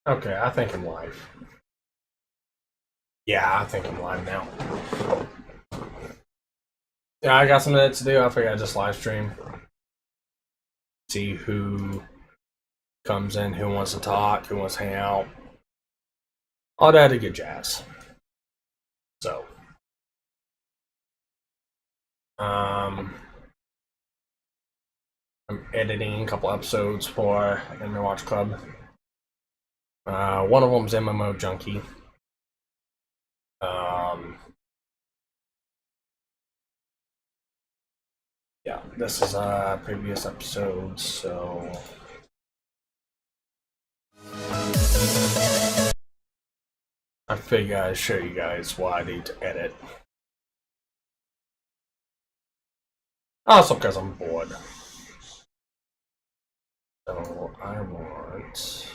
Okay, I think I'm live. Yeah, I think I'm live now. Yeah, I got something to do. I figured I'd just live stream. See who comes in, who wants to talk, who wants to hang out. All that good jazz. So, I'm editing a couple episodes for Anime Watch Club. One of them's MMO Junkie. Yeah, this is a previous episode, so I figure I'd show you guys what I need to edit. Also, because I'm bored. So I want to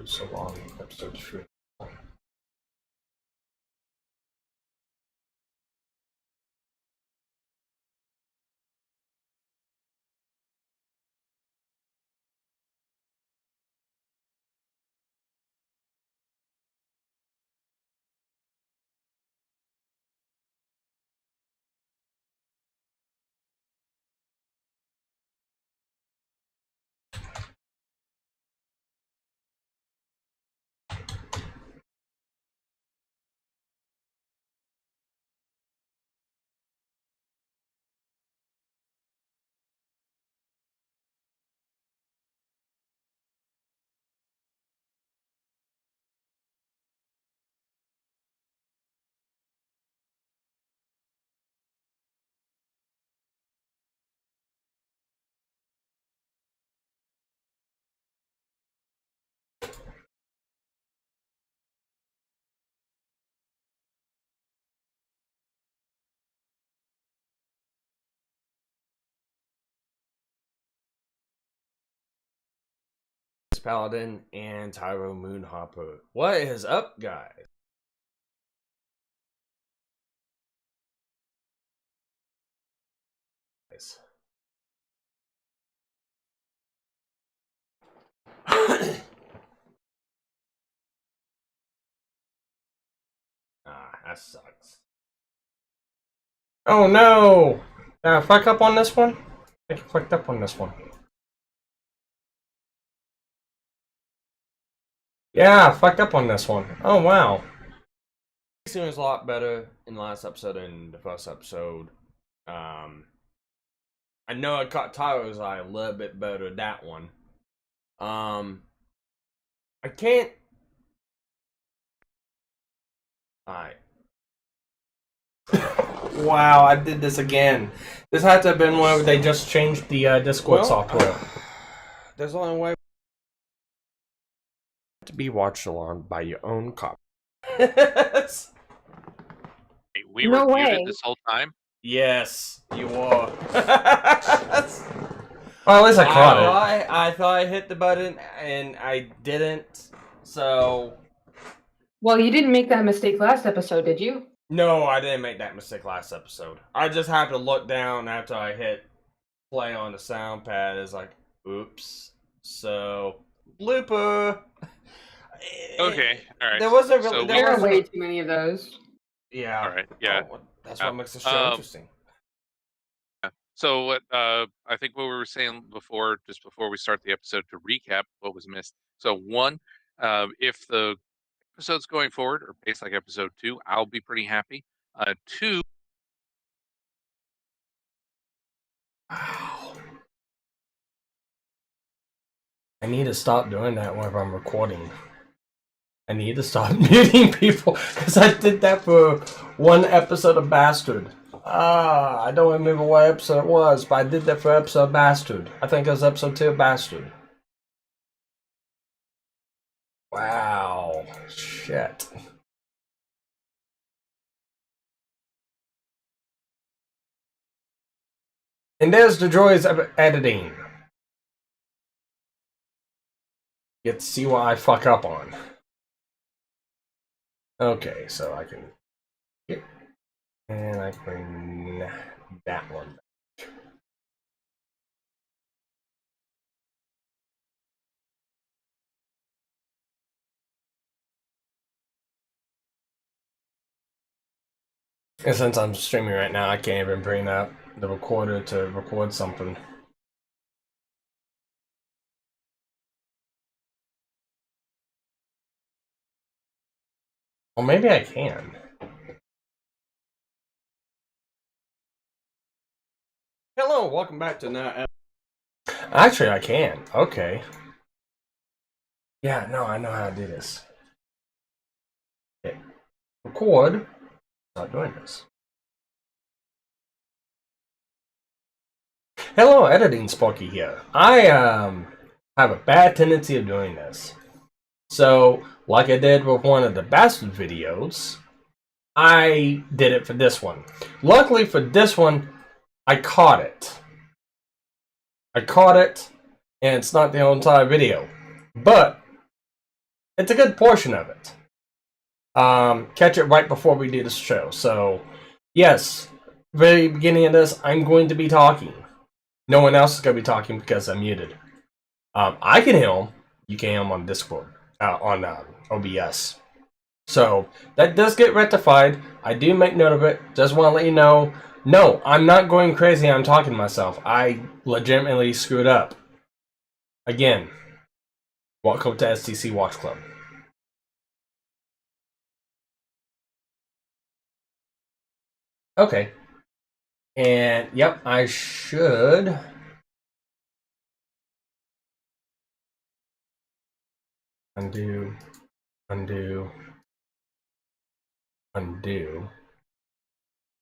so long episode 3. Paladin and Tyro Moonhopper. What is up, guys? That sucks. Oh no! Fuck up on this one? I think I fucked up on this one. Yeah, I fucked up on this one. Oh wow. It was a lot better in the last episode than the first episode. I know I caught Tyro's eye a little bit better that one. I can't. Alright. Wow, I did this again. This had to have been where they just changed the Discord software. There's only way to be watched along by your own copy. We No were muted way. this whole time? Yes, you are. Well, at least I caught it. I thought I hit the button and I didn't. So. Well, you didn't make that mistake last episode, did you? No, I didn't make that mistake last episode. I just happened to look down after I hit play on the sound pad. It's like, oops. So, blooper. Okay, alright. There wasn't really. So There are way too many of those. Yeah. Alright, yeah. Oh, that's what makes the show interesting. So what I think what we were saying before, just before we start the episode, to recap what was missed. So one, if the episodes going forward are based like episode 2, I'll be pretty happy. 2. Wow. I need to stop doing that whenever I'm recording. I need to stop muting people because I did that for one episode of Bastard. I don't remember what episode it was, but I did that for episode of Bastard. I think it was episode 2 of Bastard. Wow. Shit. And there's the joys of editing. Get to see what I fuck up on. Okay, so I can... And I bring that one And since I'm streaming right now, I can't even bring up the recorder to record something. Well, maybe I can. Hello, welcome back to now. Actually, I can. Okay. Yeah, no, I know how to do this. Okay. Record. Start doing this. Hello, editing Sparky here. I have a bad tendency of doing this. So, like I did with one of the Bastard videos, I did it for this one. Luckily for this one, I caught it. And it's not the whole entire video. But, it's a good portion of it. Catch it right before we do this show. So, yes, very beginning of this, I'm going to be talking. No one else is going to be talking because I'm muted. I can hear him. You can hear him on Discord, on OBS. So, that does get rectified. I do make note of it. Just want to let you know. No, I'm not going crazy. I'm talking to myself. I legitimately screwed up. Again, welcome to STC Watch Club. Okay. And, yep, I should... Undo.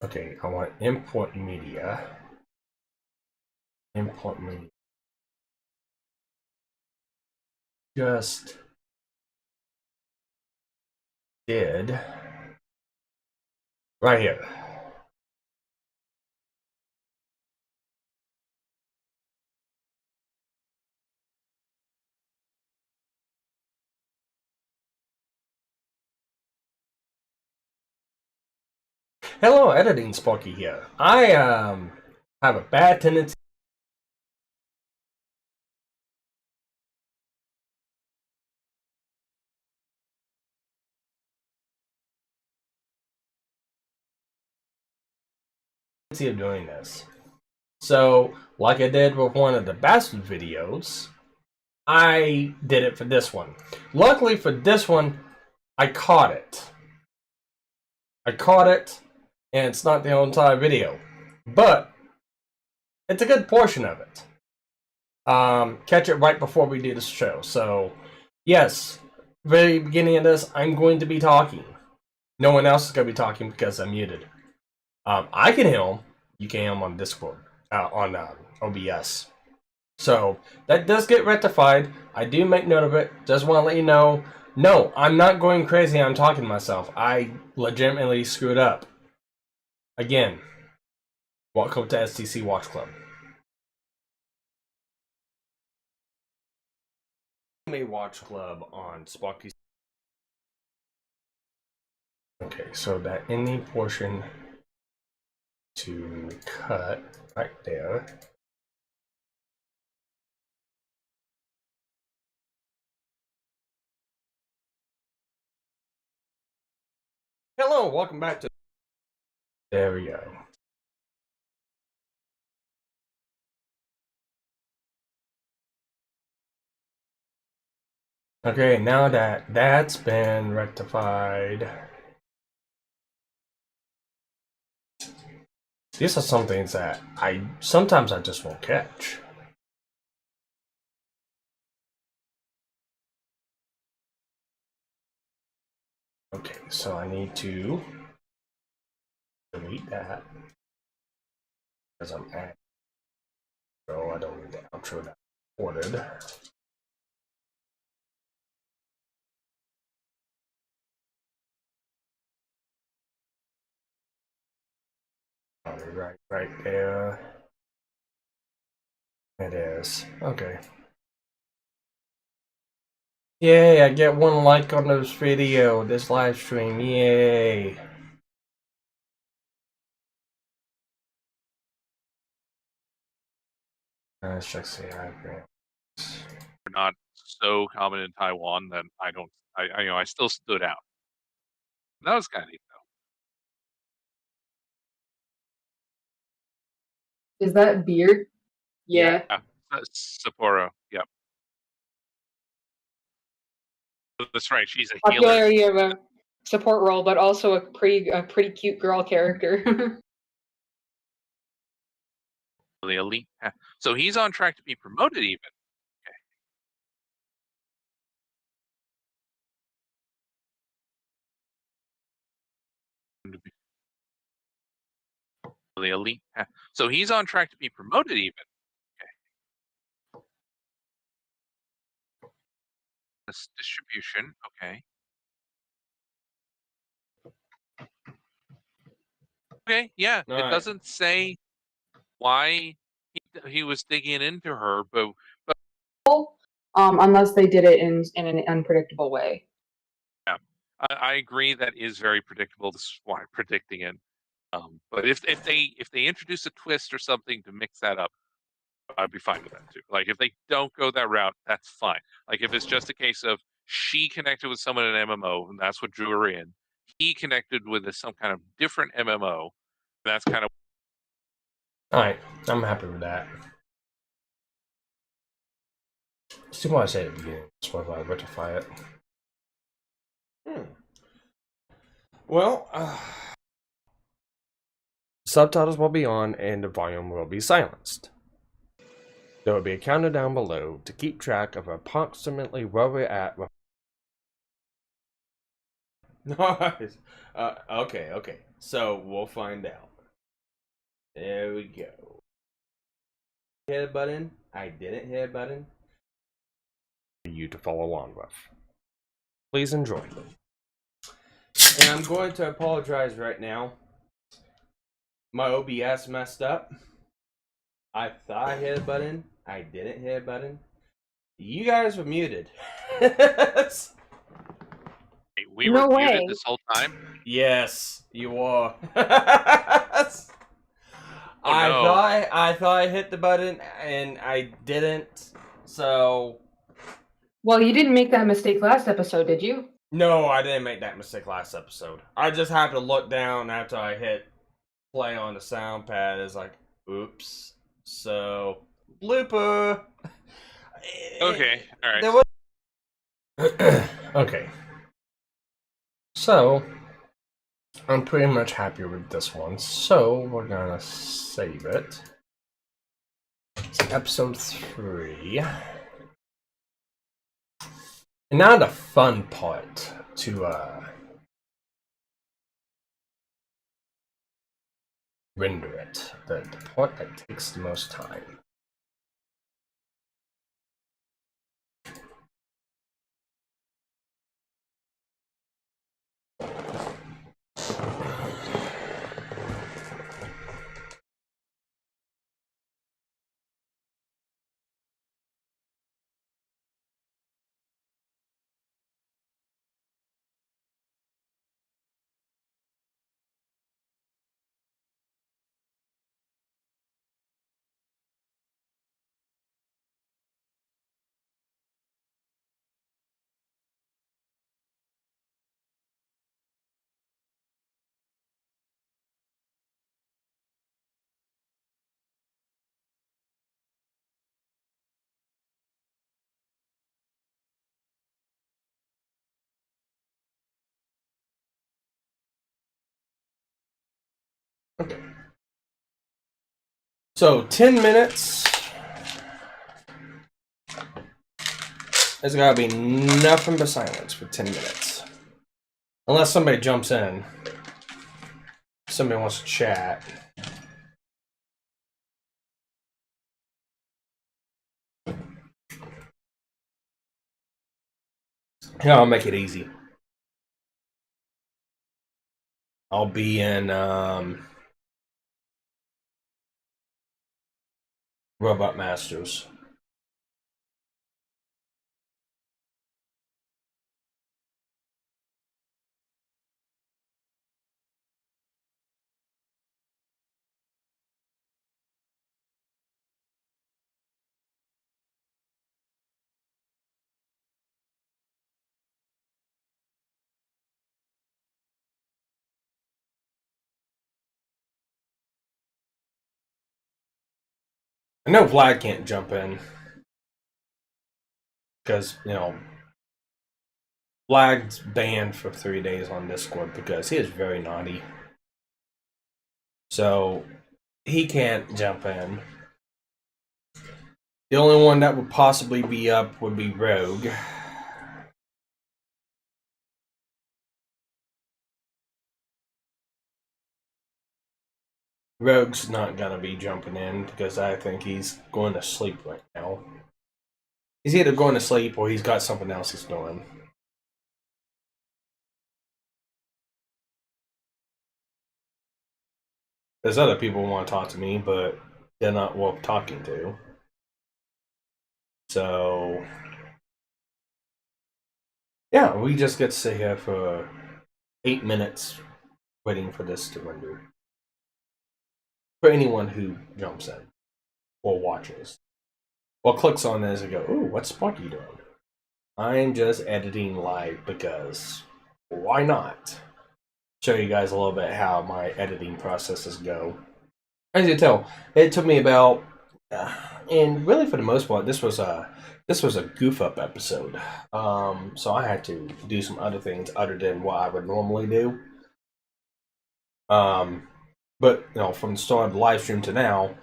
Okay, I want import media. Just did right here. Hello, editing Sparky here. I have a bad tendency of doing this. So, like I did with one of the Bastard videos, I did it for this one. Luckily for this one, I caught it. And it's not the whole entire video. But, it's a good portion of it. Catch it right before we do this show. So, yes, very beginning of this, I'm going to be talking. No one else is going to be talking because I'm muted. I can hear him. You can hear him on Discord, on OBS. So, that does get rectified. I do make note of it. Just want to let you know. No, I'm not going crazy. I'm talking to myself. I legitimately screwed up. Again, welcome to STC Watch Club. Watch Club on Sparky. Okay, so that any portion to cut right there. Hello, welcome back to. There we go. Okay, now that that's been rectified, these are some things that sometimes I just won't catch. Okay, so I need to delete that because I'm at. So I don't need the outro that recorded. Right there. It is. Okay. Yay, I get 1 like on this video, this live stream, yay. Let's check see They're not so common in Taiwan that I still stood out. That was kind of neat though. Is that beard? Yeah. Sapporo. Yep. That's right. She's a healer. Popularity of a support role, but also a pretty cute girl character. The elite. So he's on track to be promoted even. The elite. So he's on track to be promoted even. This distribution. Okay. Okay. Yeah. All It right. doesn't say why he was digging into her, but Unless they did it in an unpredictable way. yeah, I agree that is very predictable. This is why I'm predicting it. But if they introduce a twist or something to mix that up, I'd be fine with that too. Like if they don't go that route, that's fine. Like if it's just a case of she connected with someone in MMO and that's what drew her in. He connected with some kind of different MMO. That's kind of Alright, I'm happy with that. See what I said at the beginning. Just want to rectify it. Well, subtitles will be on and the volume will be silenced. There will be a counter down below to keep track of approximately where we're at. Nice. Okay. So we'll find out. There we go. Hit a button. I didn't hit a button. For you to follow along with. Please enjoy. And I'm going to apologize right now. My OBS messed up. I thought I hit a button. I didn't hit a button. You guys were muted. we No were way. muted this whole time. Yes, you are. Oh, no. I thought I hit the button and I didn't. So Well, you didn't make that mistake last episode, did you? no, I didn't make that mistake last episode. I just happened to look down after I hit play on the sound pad. It's like, oops. So blooper. Okay, all right. There was... Okay. So I'm pretty much happy with this one. So we're gonna save it. It's episode 3. And now the fun part to render it. The part that takes the most time. Okay. So 10 minutes. There's gotta be nothing but silence for 10 minutes. Unless somebody jumps in. Somebody wants to chat. Here, I'll make it easy. I'll be in Robot Masters. I know Vlad can't jump in because, you know, Vlad's banned for 3 days on Discord because he is very naughty. So he can't jump in. The only one that would possibly be up would be Rogue. Rogue's not gonna be jumping in because I think he's going to sleep right now. He's either going to sleep or he's got something else he's doing. There's other people who want to talk to me, but they're not worth talking to. So, yeah, we just get to sit here for 8 minutes waiting for this to render. For anyone who jumps in or watches. Or clicks on this and go, ooh, what's Sparky doing? I'm just editing live because why not? Show you guys a little bit how my editing processes go. As you can tell, it took me about, and really for the most part, this was a goof up episode. So I had to do some other things other than what I would normally do. But you know, from the start of the live stream to now,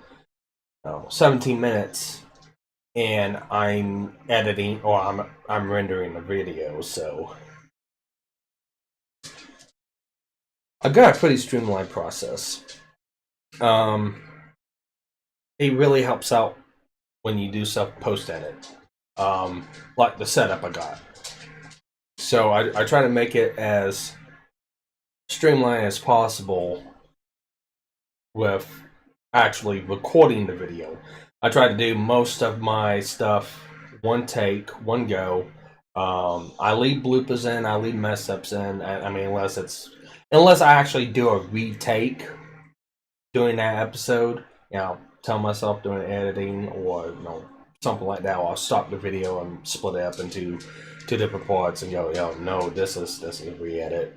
17 minutes, and I'm editing or I'm rendering a video, so I've got a pretty streamlined process. It really helps out when you do stuff post edit, like the setup I got. So I try to make it as streamlined as possible with actually recording the video. I try to do most of my stuff one take, one go. I leave bloopers in, I leave mess ups in. I mean, unless I actually do a retake during that episode, you know, tell myself doing editing or something like that. Or I'll stop the video and split it up into 2 different parts and go, no, this is re-edit.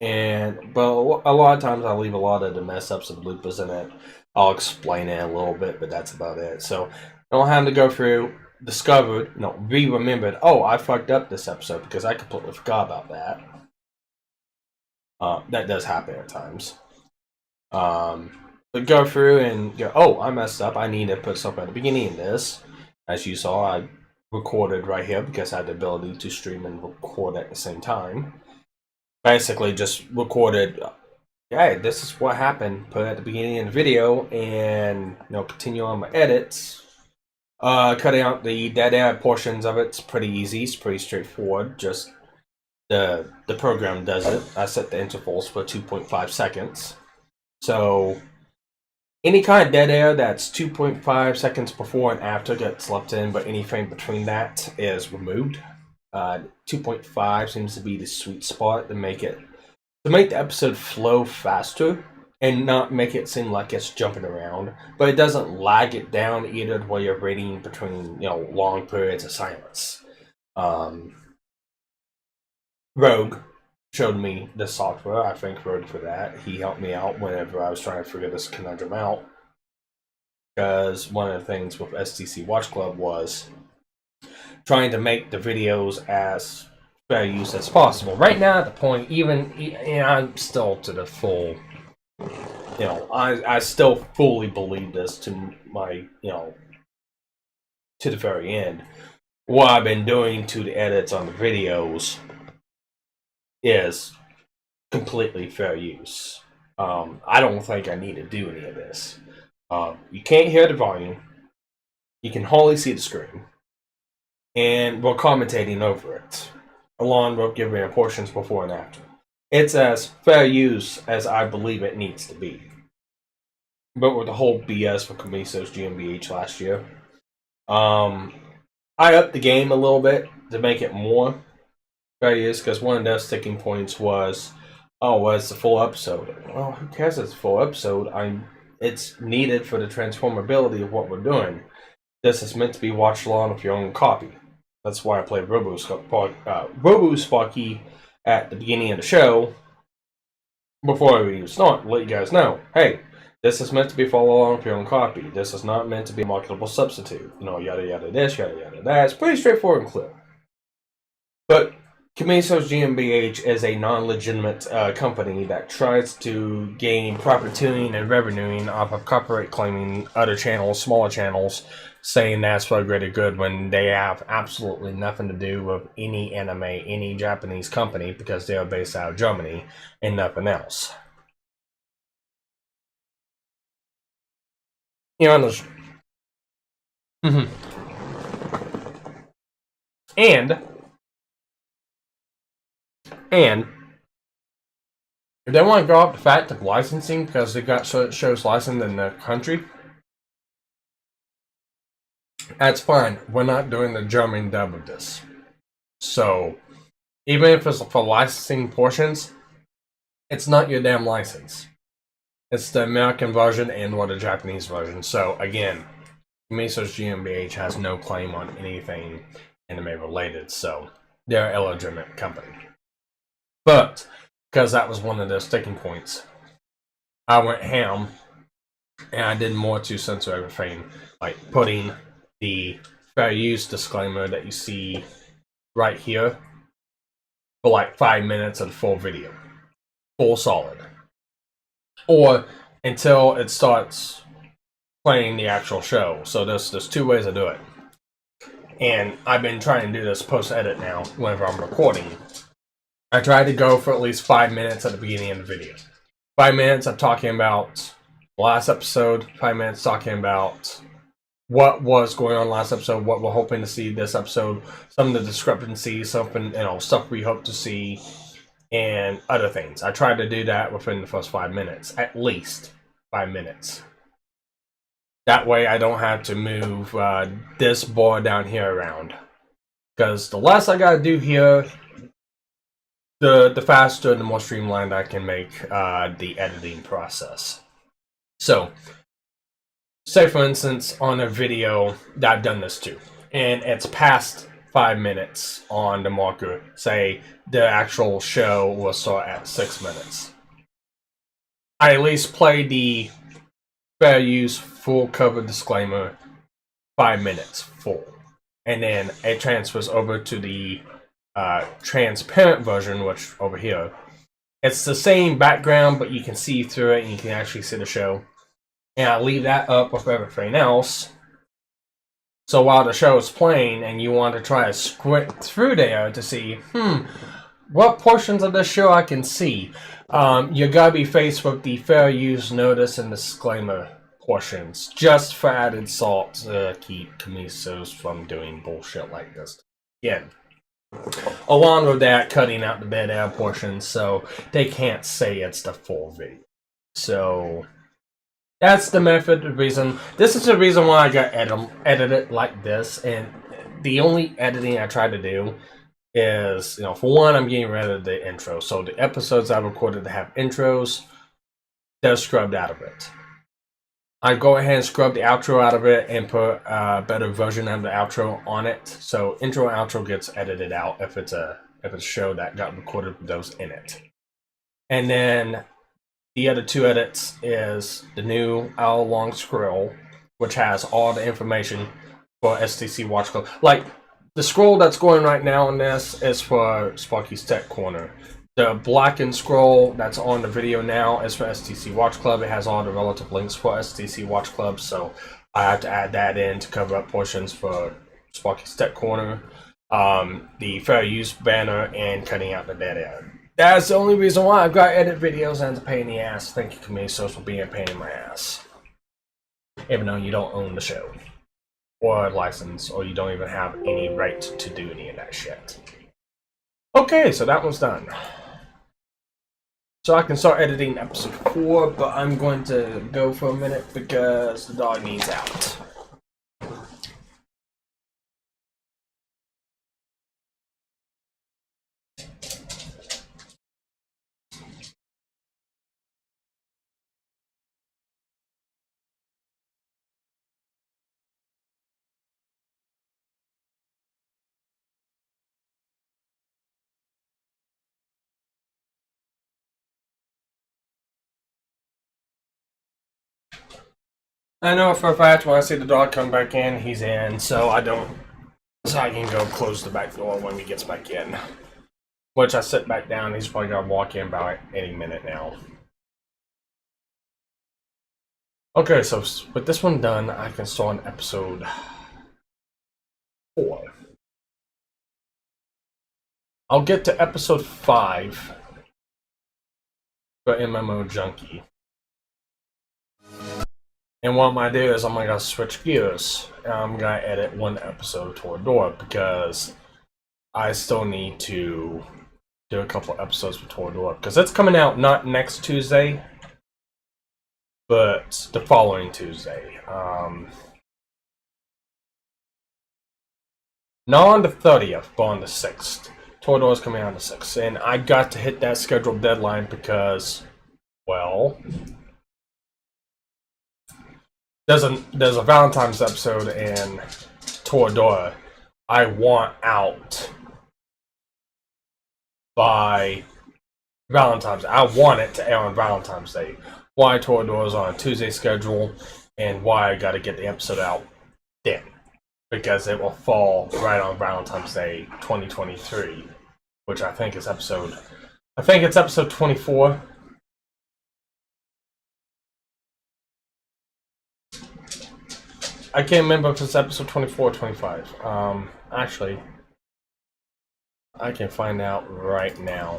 But a lot of times I leave a lot of the mess ups and bloopers in it. I'll explain it a little bit, but that's about it. So I don't have to go through, remembered, oh, I fucked up this episode because I completely forgot about that. That does happen at times. But go through and go, oh, I messed up. I need to put something at the beginning of this. As you saw, I recorded right here because I had the ability to stream and record at the same time. Basically just recorded, hey, this is what happened, put it at the beginning of the video, and continue on my edits. Cutting out the dead air portions of it's pretty easy, it's pretty straightforward, just the program does it. I set the intervals for 2.5 seconds. So any kind of dead air that's 2.5 seconds before and after gets left in, but any frame between that is removed. 2.5 seems to be the sweet spot to make the episode flow faster and not make it seem like it's jumping around, but it doesn't lag it down either while you're waiting between long periods of silence. Rogue showed me the software. I thank Rogue for that. He helped me out whenever I was trying to figure this conundrum out, because one of the things with STC Watch Club was trying to make the videos as fair use as possible. Right now, at the point, I'm still to the full. I still fully believe this to my, to the very end. What I've been doing to the edits on the videos is completely fair use. I don't think I need to do any of this. You can't hear the volume. You can hardly see the screen. And we're commentating over it, along with giving portions before and after. It's as fair use as I believe it needs to be. But with the whole BS for Kamiso's GmbH last year, I upped the game a little bit to make it more fair use, because one of their sticking points was, it's the full episode. Well, who cares if it's a full episode? It's needed for the transformability of what we're doing. This is meant to be watched along with your own copy. That's why I played Robo Sparky at the beginning of the show before we start. Let you guys know, hey, This is meant to be follow along with your own copy. This is not meant to be a marketable substitute. You know, yada yada this, yada yada that. It's pretty straightforward and clear. But Kamiso's GmbH is a non-legitimate company that tries to gain profit tuning and revenuing off of copyright claiming other channels, smaller channels, saying that's for a greater good when they have absolutely nothing to do with any anime, any Japanese company, because they are based out of Germany and nothing else. You know, and if they want to go off the fact of licensing because they got shows licensed in the country, that's fine. We're not doing the German dub of this. So, even if it's for licensing portions, it's not your damn license. It's the American version and or the Japanese version. So, again, Miso's GmbH has no claim on anything anime related, so they're a illegitimate company. But, because that was one of the sticking points, I went ham and I did more to censor everything, like putting the fair use disclaimer that you see right here for like 5 minutes of the full video. Full solid. Or until it starts playing the actual show. So there's two ways to do it. And I've been trying to do this post-edit now whenever I'm recording. I try to go for at least 5 minutes at the beginning of the video. 5 minutes of talking about the last episode, 5 minutes talking about what was going on last episode, what we're hoping to see this episode, some of the discrepancies, something, stuff we hope to see, and other things. I tried to do that within the first 5 minutes, at least 5 minutes. That way I don't have to move this bar down here around. Because the less I gotta do here, the faster and the more streamlined I can make the editing process. So, say for instance, on a video that I've done this to, and it's past 5 minutes on the marker, say the actual show will start at 6 minutes. I at least play the fair use full cover disclaimer 5 minutes full. And then it transfers over to the transparent version, which over here. It's the same background, but you can see through it and you can actually see the show. And I leave that up with everything else. So while the show is playing and you want to try to squint through there to see, what portions of this show I can see, you gotta be faced with the fair use notice and disclaimer portions, just for added salt to keep Kamisos from doing bullshit like this again. Along with that, cutting out the dead air portions so they can't say it's the full video. So that's the method, the reason. This is the reason why I got edited like this. And the only editing I try to do is, for one, I'm getting rid of the intro. So the episodes I recorded that have intros, they're scrubbed out of it. I go ahead and scrub the outro out of it and put a better version of the outro on it. So intro and outro gets edited out if it's a show that got recorded with those in it. And then the other two edits is the new hour-long scroll, which has all the information for STC Watch Club. Like, the scroll that's going right now in this is for Sparky's Tech Corner. The blackened scroll that's on the video now is for STC Watch Club. It has all the relative links for STC Watch Club, so I have to add that in to cover up portions for Sparky's Tech Corner, the fair use banner, and cutting out the dead air. That's the only reason why I've got edit videos and it's a pain in the ass. Thank you, Kamisos, for being a pain in my ass. Even though you don't own the show, or a license, or you don't even have any right to do any of that shit. Okay, so that one's done. So I can start editing episode 4, but I'm going to go for a minute because the dog needs out. I know for a fact when I see the dog come back in, he's in, so I can go close the back door when he gets back in. Which I sit back down, he's probably gonna walk in about any minute now. Okay, so with this one done, I can start on episode 4. I'll get to episode 5 for MMO Junkie. And what I'm gonna do is I'm gonna switch gears and I'm gonna edit one episode of Toradora because I still need to do a couple episodes for Toradora because it's coming out not next Tuesday, but the following Tuesday. Not on the 30th, but on the 6th. Toradora's coming out on the 6th, and I got to hit that scheduled deadline because, well, there's a Valentine's episode in Toradora I want out by Valentine's. I want it to air on Valentine's Day. Why Toradora's on a Tuesday schedule, and why I got to get the episode out then, because it will fall right on Valentine's Day 2023, which I think it's episode 24. I can't remember if it's episode 24 or 25. Actually, I can find out right now.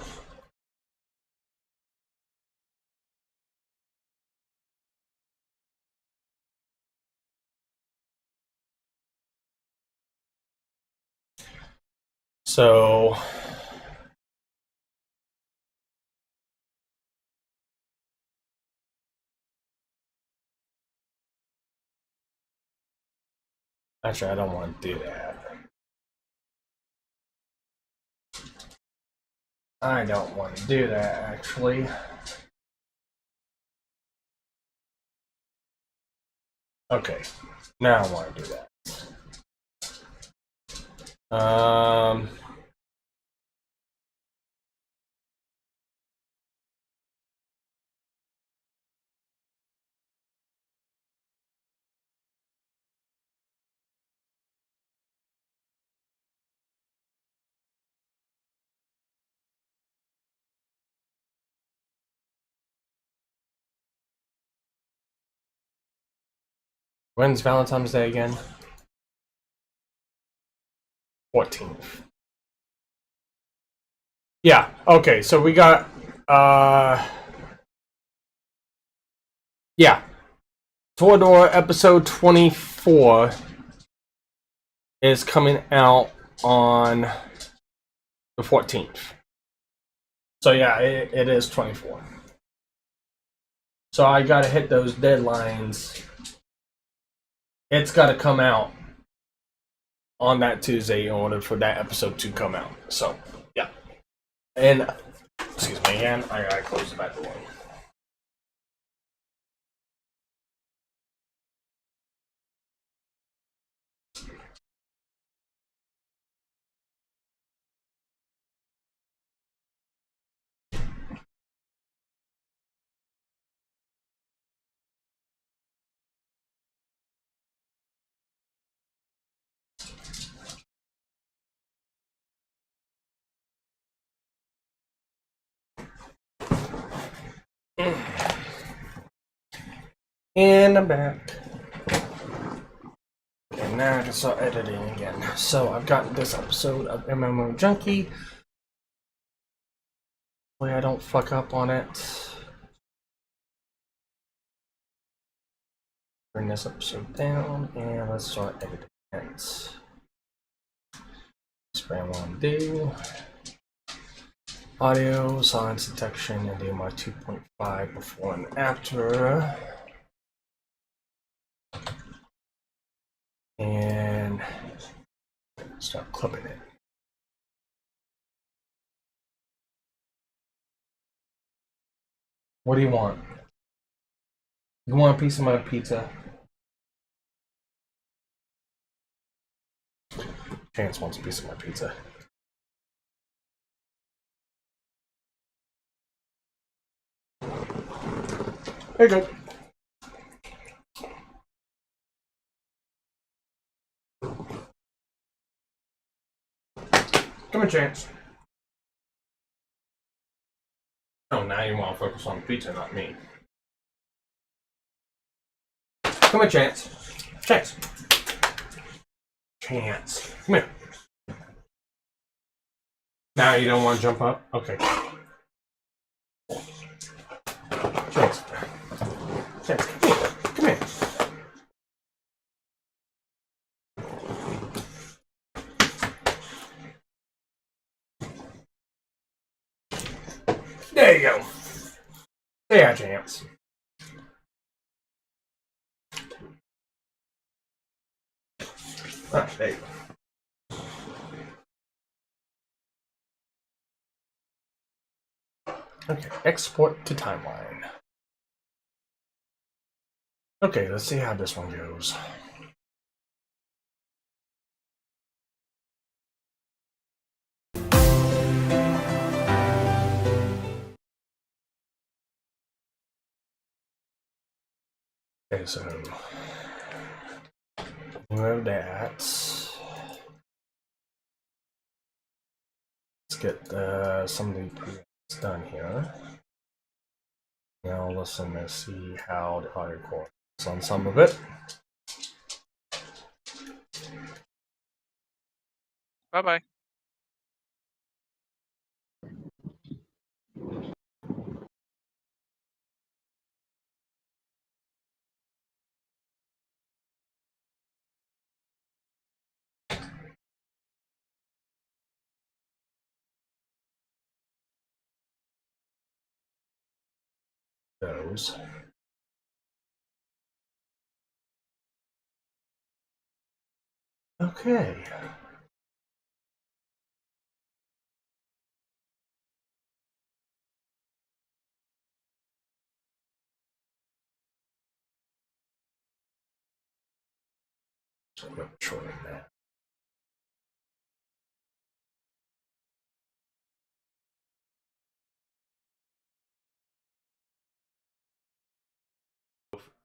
So, actually, I don't want to do that. I don't want to do that, actually. Okay, now I want to do that. When's Valentine's Day again? 14th. Yeah, okay, so we got, yeah. Toradora episode 24 is coming out on the 14th. So yeah, it is 24. So I gotta hit those deadlines. It's gotta come out on that Tuesday in order for that episode to come out. So, yeah. And, excuse me again, I gotta close the back door. And I'm back. And now I can start editing again. So I've got this episode of MMO Junkie. Hopefully I don't fuck up on it. Bring this episode down and let's start editing it. That's what I want to do. Audio, silence detection, and do my 2.5 before and after. And start clipping it. What do you want? You want a piece of my pizza? Chance wants a piece of my pizza. There you go. Come on, Chance. Oh, now you want to focus on the pizza, not me. Come on, Chance. Chance. Chance. Come here. Now you don't want to jump up? Okay. Chance. Chance, come here. Come here. There you go. There, Chance. Ah, there you go. Okay, export to timeline. Okay, let's see how this one goes. Okay, so remove that. Let's get some of the preamps done here. Now listen to see how the audio quality is on some of it. Bye-bye. Those. Okay. So I'm shorten that.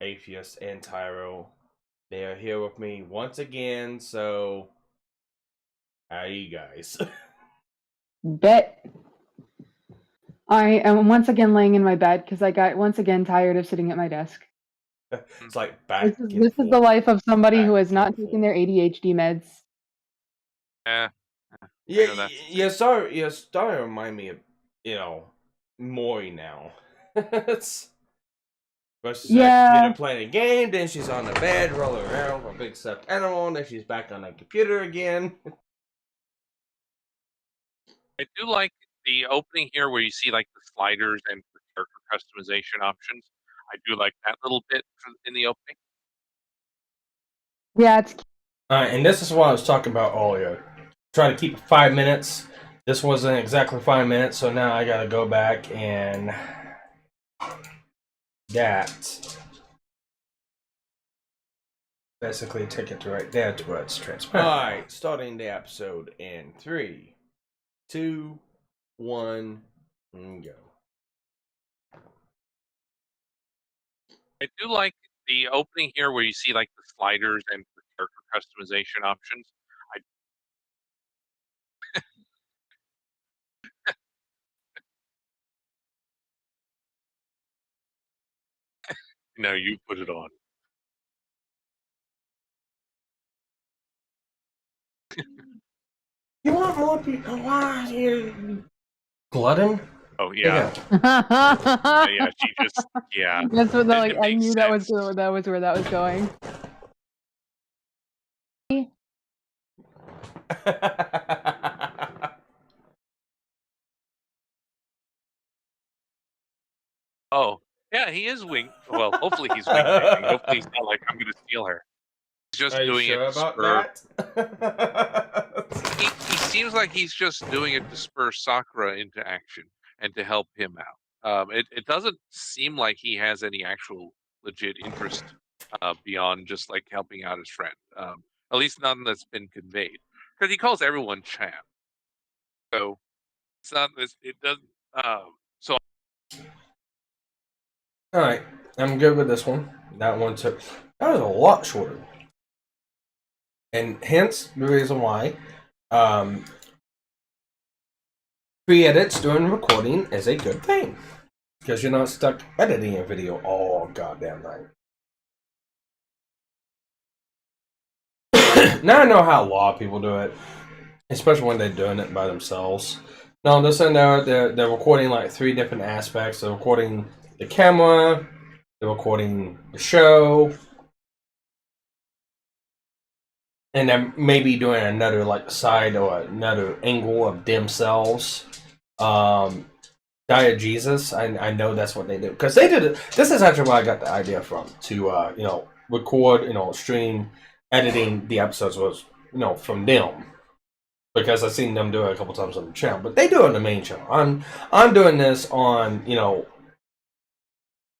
Atheist and Tyro, they are here with me once again. So, how are you guys? Bet. I am once again laying in my bed because I got once again tired of sitting at my desk. It's like back. This is the life of somebody who back has not and taken their ADHD meds. Yeah. Yeah, you're starting to remind me of, Maury now. It's versus computer playing a game, then she's on the bed rolling around with a big stuffed animal, and then she's back on the computer again. I do like the opening here where you see like the sliders and the character customization options. I do like that little bit in the opening. Yeah, it's And this is what I was talking about earlier. Try to keep it 5 minutes. This wasn't exactly 5 minutes, so now I gotta go back and that basically take it to right there to where it's transparent. Alright, starting the episode in 3, 2, 1, and go. I do like the opening here where you see like the sliders and the character customization options. No, you put it on. You want more people? Why you glutton? Oh yeah. yeah. Yeah, she just That's what It I makes knew sense. that was where that was going. Oh, yeah, he is wing. Well, hopefully he's wing chasing. Hopefully he's not like I'm gonna steal her. He's just Are you doing sure it to about spur. that? He seems like he's just doing it to spur Sakura into action and to help him out. It doesn't seem like he has any actual legit interest beyond just like helping out his friend. At least none that's been conveyed, because he calls everyone champ. So it's not. It doesn't. So Alright, I'm good with this one. That one took. That was a lot shorter. And hence the reason why free edits during recording is a good thing. Because you're not stuck editing a video all goddamn night. Now I know how a lot of people do it. Especially when they're doing it by themselves. No, they're saying they're recording like 3 different aspects. They're recording the camera, they're recording the show, and then maybe doing another like side or another angle of themselves. Diet Jesus, I know that's what they do. Because they did it. This is actually where I got the idea from. To, record, stream, editing the episodes was, from them. Because I've seen them do it a couple times on the channel. But they do it on the main channel. I'm doing this on,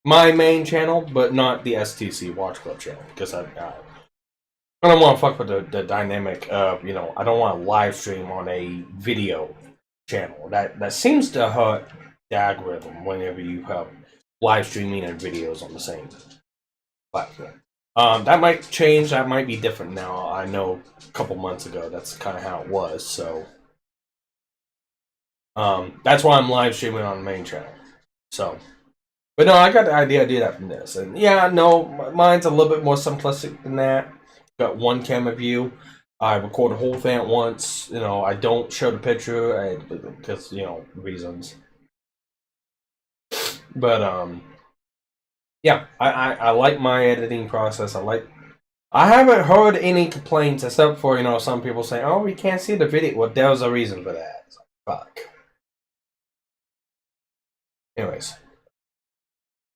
my main channel, but not the STC Watch Club channel. Because I don't want to fuck with the dynamic of, I don't want to live stream on a video channel. That seems to hurt the algorithm whenever you have live streaming and videos on the same platform. That might change. That might be different now. I know a couple months ago that's kind of how it was. So that's why I'm live streaming on the main channel. So, but no, I got the idea to do that from this. And yeah, no, mine's a little bit more simplistic than that. Got one camera view. I record the whole thing at once. I don't show the picture because reasons. But yeah, I like my editing process. I haven't heard any complaints except for, some people saying, oh, we can't see the video. Well, there was a reason for that. It's like, fuck. Anyways.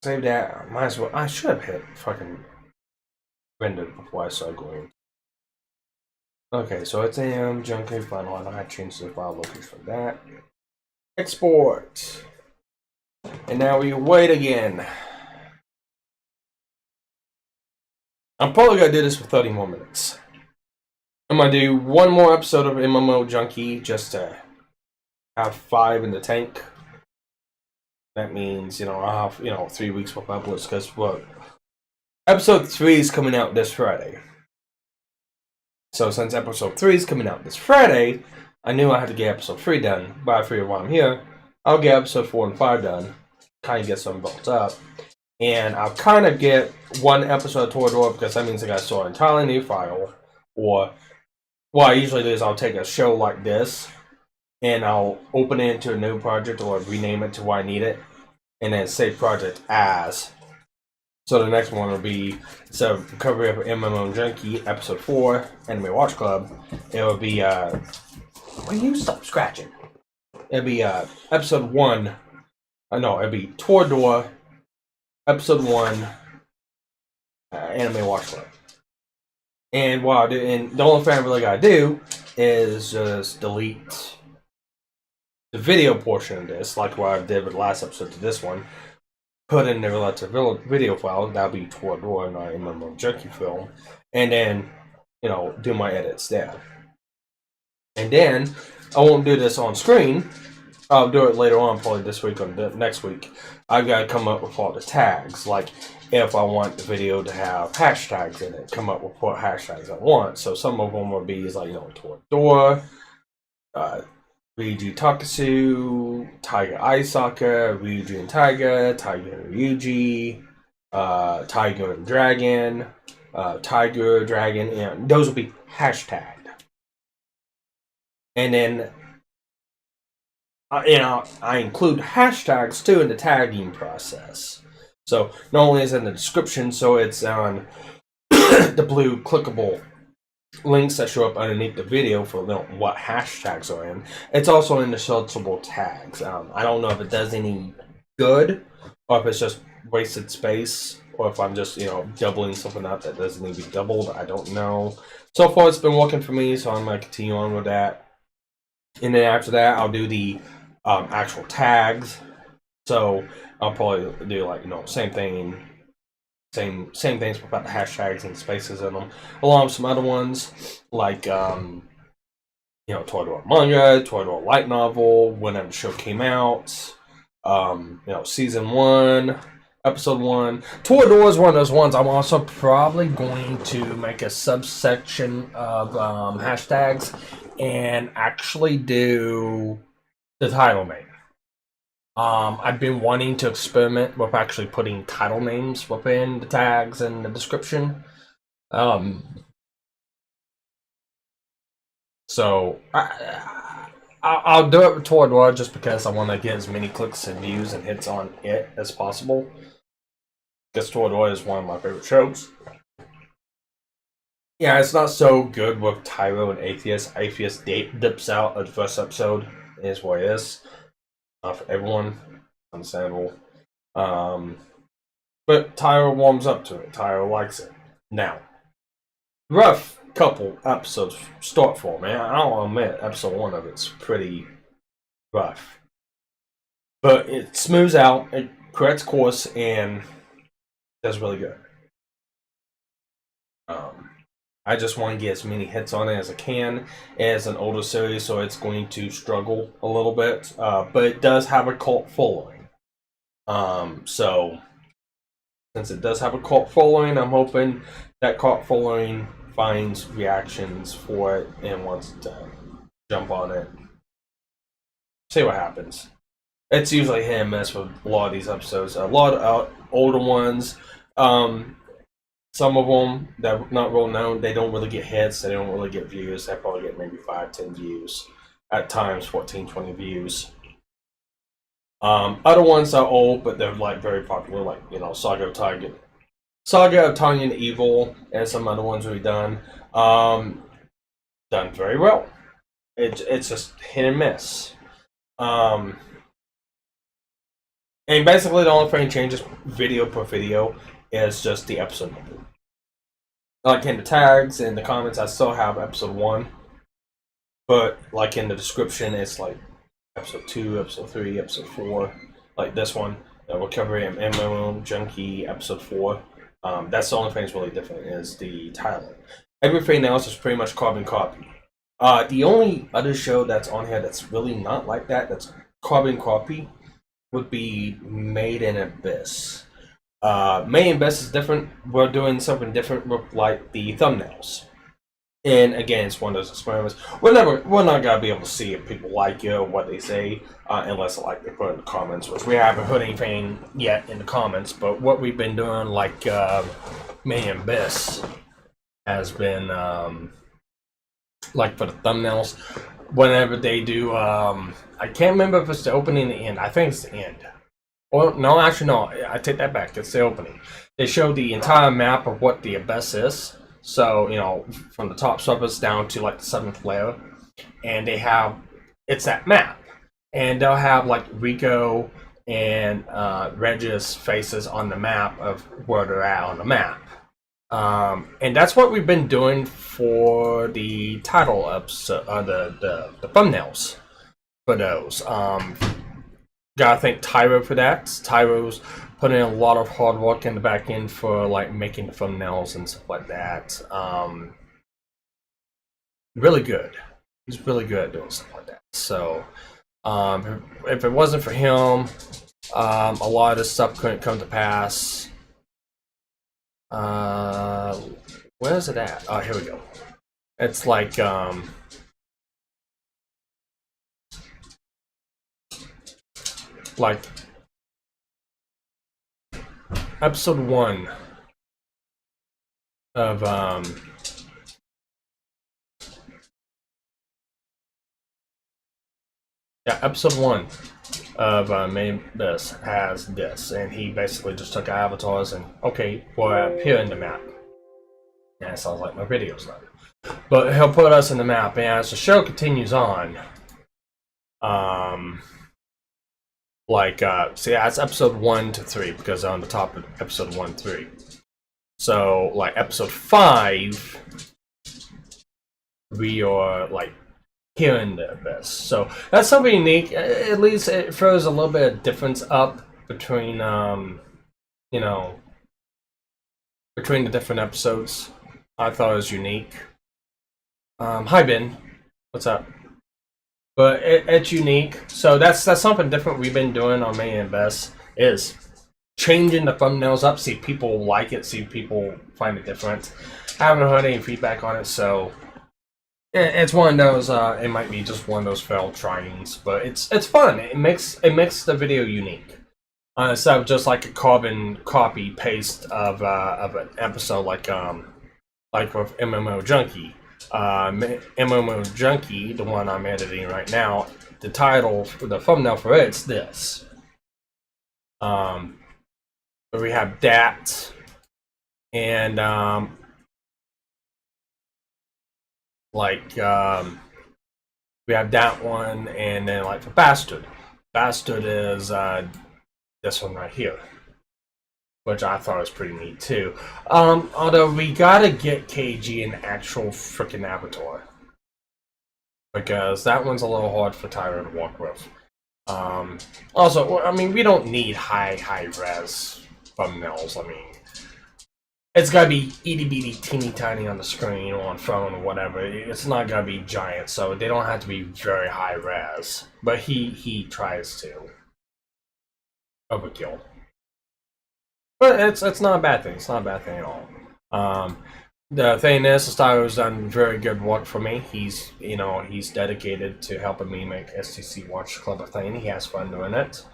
Save that. Might as well. I should have hit fucking render before I started going. Okay, so it's Junkie Final. I know how to change the file location for that. Export. And now we wait again. I'm probably going to do this for 30 more minutes. I'm going to do one more episode of MMO Junkie just to have 5 in the tank. That means, I'll have, 3 weeks worth of uploads because, episode 3 is coming out this Friday. So since episode 3 is coming out this Friday, I knew I had to get episode 3 done. But I figured while I'm here, I'll get episode 4 and 5 done. Kind of get some built up. And I'll kind of get one episode toward door because that means I got to start an entirely new file. Or what I usually do is I'll take a show like this and I'll open it into a new project or rename it to what I need it. And then save project as. So the next one will be, instead of recovery of MMO Junkie, episode 4, Anime Watch Club, it will be, will you stop scratching? It'll be, episode 1, it'll be Tour Door, episode 1, Anime Watch Club. And what I do, and the only thing I really gotta do is just delete the video portion of this, like what I did with the last episode to this one. Put in the relative video file, that'll be Tour Door, and I remember Junkie film, and then, do my edits there. And then, I won't do this on screen, I'll do it later on, probably this week or next week. I've got to come up with all the tags, like if I want the video to have hashtags in it, come up with what hashtags I want. So some of them will be like, Tour Door, Ryuji Takasu, Tiger Ice Soccer, Ryuji and Tiger, Tiger and Ryuji, Tiger and Dragon, Tiger, Dragon, and those will be hashtagged. And then, I include hashtags too in the tagging process. So not only is it in the description, so it's on the blue clickable links that show up underneath the video for what hashtags are in. It's also in the searchable tags. I don't know if it does any good or if it's just wasted space or if I'm just doubling something up that doesn't need to be doubled. I don't know. So far it's been working for me, so I'm gonna continue on with that. And then after that I'll do the actual tags. So I'll probably do same thing. Same things about the hashtags and spaces in them, along with some other ones like Toradora manga, Toradora light novel, whenever the show came out, season 1, episode 1. Toradora is one of those ones. I'm also probably going to make a subsection of hashtags and actually do the title name. I've been wanting to experiment with actually putting title names within the tags and the description. So I'll do it toward Raw just because I want to get as many clicks and views and hits on it as possible. Because Toward Raw is one of my favorite shows. Yeah, it's not so good with Tyro and Atheist. Atheist dips out of the first episode. It is what it is. Not for everyone. Understandable. But Tyro warms up to it. Tyro likes it. Now, rough couple episodes start for me. I'll admit, episode 1 of it's pretty rough. But it smooths out, it corrects course, and does really good. I just want to get as many hits on it as I can. It's an older series, so it's going to struggle a little bit. But it does have a cult following. So, since it does have a cult following, I'm hoping that cult following finds reactions for it and wants to jump on it. See what happens. It's usually hit and miss with a lot of these episodes. A lot of older ones. Some of them that are not real known, they don't really get hits, they don't really get views. They probably get maybe 5-10 views. At times 14-20 views. Other ones are old, but they're like very popular, like, you know, Saga of Tanya and Evil, and some other ones we've done. Done very well. It's just hit and miss. And basically the only thing changes video per video is just the episode number. Like in the tags and the comments, I still have episode 1. But like in the description, it's like episode 2, episode 3, episode 4. Like this one, Recovery and MMO Junkie, episode 4. That's the only thing that's really different is the title. Everything else is pretty much carbon copy. The only other show that's on here that's really not like that, that's carbon copy, would be Made in Abyss. Made in Abyss is different. We're doing something different with like the thumbnails. And again, it's one of those experiments. We're not gonna be able to see if people like it or what they say, unless like they put it in the comments, which we haven't put anything yet in the comments. But what we've been doing, like Made in Abyss, has been like for the thumbnails. Whenever they do, I can't remember if it's the opening or the end. I think it's the end. Well, no, actually, no. I take that back. It's the opening. They show the entire map of what the Abyss is. So, you know, from the top surface down to like the 7th layer. And they have, it's that map. And they'll have like Rico and Regis faces on the map of where they're at on the map. And that's what we've been doing for the title episode, the thumbnails for those. Gotta thank Tyro for that. Tyro's putting in a lot of hard work in the back end for like making the thumbnails and stuff like that. Really good. He's really good at doing stuff like that. So, if it wasn't for him, a lot of this stuff couldn't come to pass. Where is it at? Oh, here we go. It's like episode 1 of episode 1 of Made in Abyss has this, and he basically just took avatars and okay, we're here in the map. And it sounds like my video's not. But he'll put us in the map, and as the show continues on, see, that's episode 1 to 3 because on the top of episode 1-3. So, like episode 5, we are like here in the Abyss. So that's something unique. At least it throws a little bit of difference up between, you know, between the different episodes. I thought it was unique. Hi Ben, what's up? But it's unique, so that's something different we've been doing on Made in Abyss, is changing the thumbnails up, see if people like it, see if people find it different. I haven't heard any feedback on it, so It's one of those. It might be just one of those failed tryings, but it's fun. It makes the video unique. Instead of just like a carbon copy paste of an episode like with MMO Junkie. MMO Junkie, the one I'm editing right now, the title, the thumbnail for it's this. We have that, and we have that one, and then like for Bastard. Bastard is this one right here, which I thought was pretty neat too. Although we gotta get KG an actual freaking avatar, because that one's a little hard for Tyler to walk with. Also, I mean, we don't need high res thumbnails. I mean, it's gotta be itty bitty, teeny tiny on the screen or on phone or whatever. It's not gonna be giant, so they don't have to be very high res. But he tries to overkill. But it's not a bad thing. It's not a bad thing at all. The thing is, Styro's done very good work for me. He's dedicated to helping me make STC Watch Club a thing. He has fun doing it.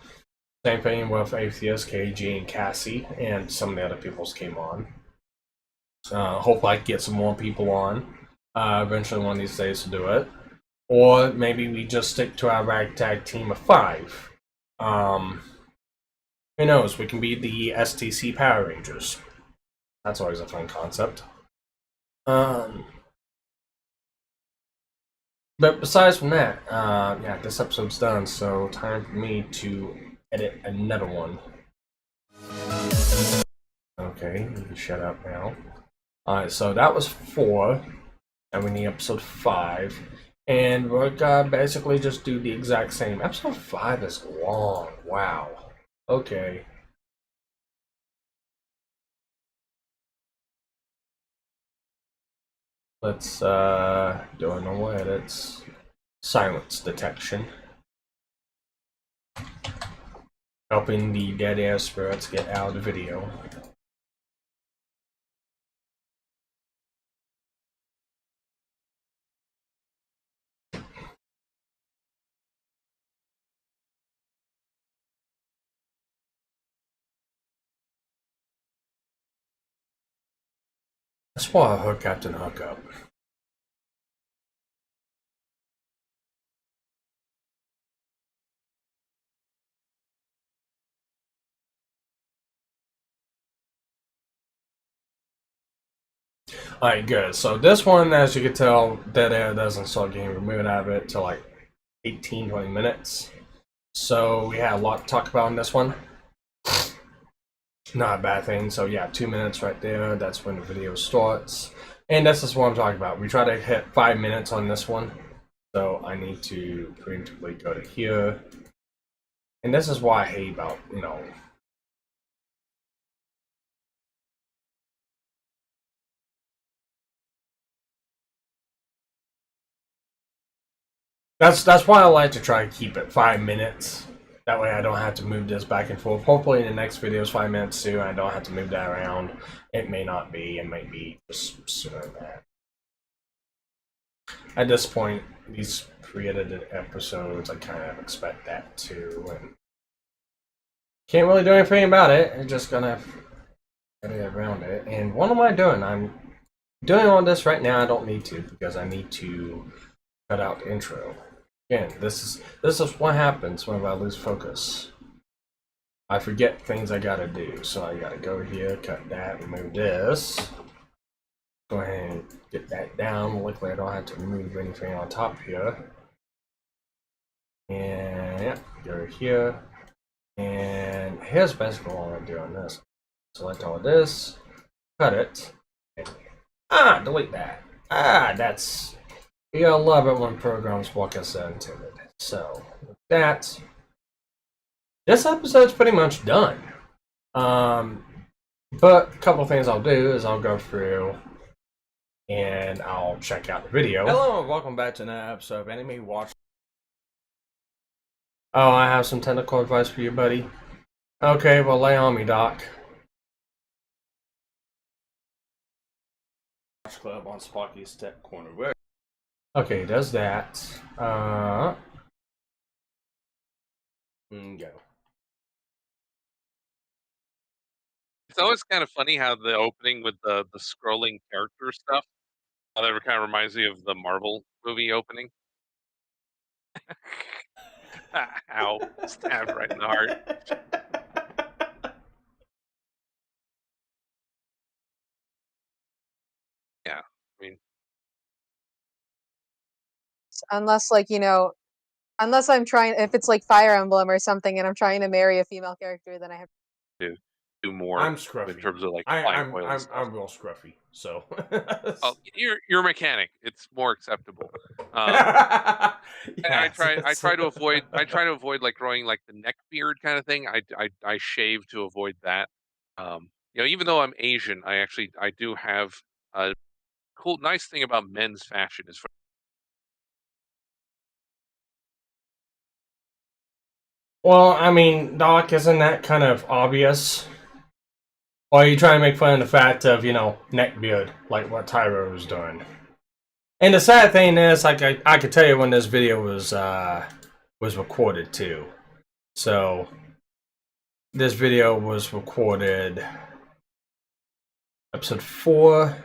Same thing with Atheist, KG, and Cassie, and some of the other people's came on. Hopefully I can get some more people on. Eventually one of these days to do it. Or maybe we just stick to our ragtag team of 5. Who knows? We can be the STC Power Rangers. That's always a fun concept. But besides from that, yeah, this episode's done, so time for me to edit another one. Okay, you can shut up now. Alright, so that was 4, and we need episode 5. And we're gonna basically just do the exact same. Episode 5 is long, wow. Okay. Let's do a normal edits. Silence detection. Helping the dead air spirits get out of the video. That's why I hook Captain Hookup. Alright, good. So this one, as you can tell, dead air doesn't start getting removed out of it till like 18-20 minutes. So we had a lot to talk about in this one. Not a bad thing. So yeah, 2 minutes right there. That's when the video starts. And this is what I'm talking about. We try to hit 5 minutes on this one. So I need to preemptively go to here. And this is why I hate about, That's why I like to try to keep it 5 minutes. That way I don't have to move this back and forth. Hopefully in the next video is 5 minutes too. I don't have to move that around. It may not be. It might be just sooner than that. At this point, these pre-edited episodes, I kind of expect that too. And can't really do anything about it. I'm just gonna get around it. And what am I doing? I'm doing all this right now. I don't need to, because I need to cut out the intro. Again, this is what happens whenever I lose focus. I forget things I gotta do. So I gotta go here, cut that, remove this. Go ahead and get that down. Luckily I don't have to remove anything on top here. And yeah, go here. And here's basically what I'm doing this. Select all of this, cut it, and delete that. That's, you gotta love it when programs walk us intended. So with that, this episode's pretty much done. But a couple of things I'll do is I'll go through and I'll check out the video. Hello and welcome back to another episode of Anime Watch. Oh, I have some technical advice for you, buddy. Okay, well lay on me, Doc. Club on Sparky's Tech Corner. Okay, does that. Go. It's always kind of funny how the opening with the scrolling character stuff, how that kind of reminds me of the Marvel movie opening. Ow, stabbed right in the heart. Yeah, I mean, Unless, like, unless I'm trying, if it's like Fire Emblem or something, and I'm trying to marry a female character, then I have to do more I'm in scruffy. terms of like I, flying I'm oil and I'm stuff. I'm real scruffy, so. Oh, you're a mechanic. It's more acceptable. And I try to avoid like growing like the neck beard kind of thing. I shave to avoid that. Even though I'm Asian, I do have a cool nice thing about men's fashion is Well, I mean, Doc, isn't that kind of obvious? Or are you trying to make fun of the fact of, neckbeard, like what Tyro was doing? And the sad thing is, like, I could tell you when this video was recorded too. So, this video was recorded episode 4.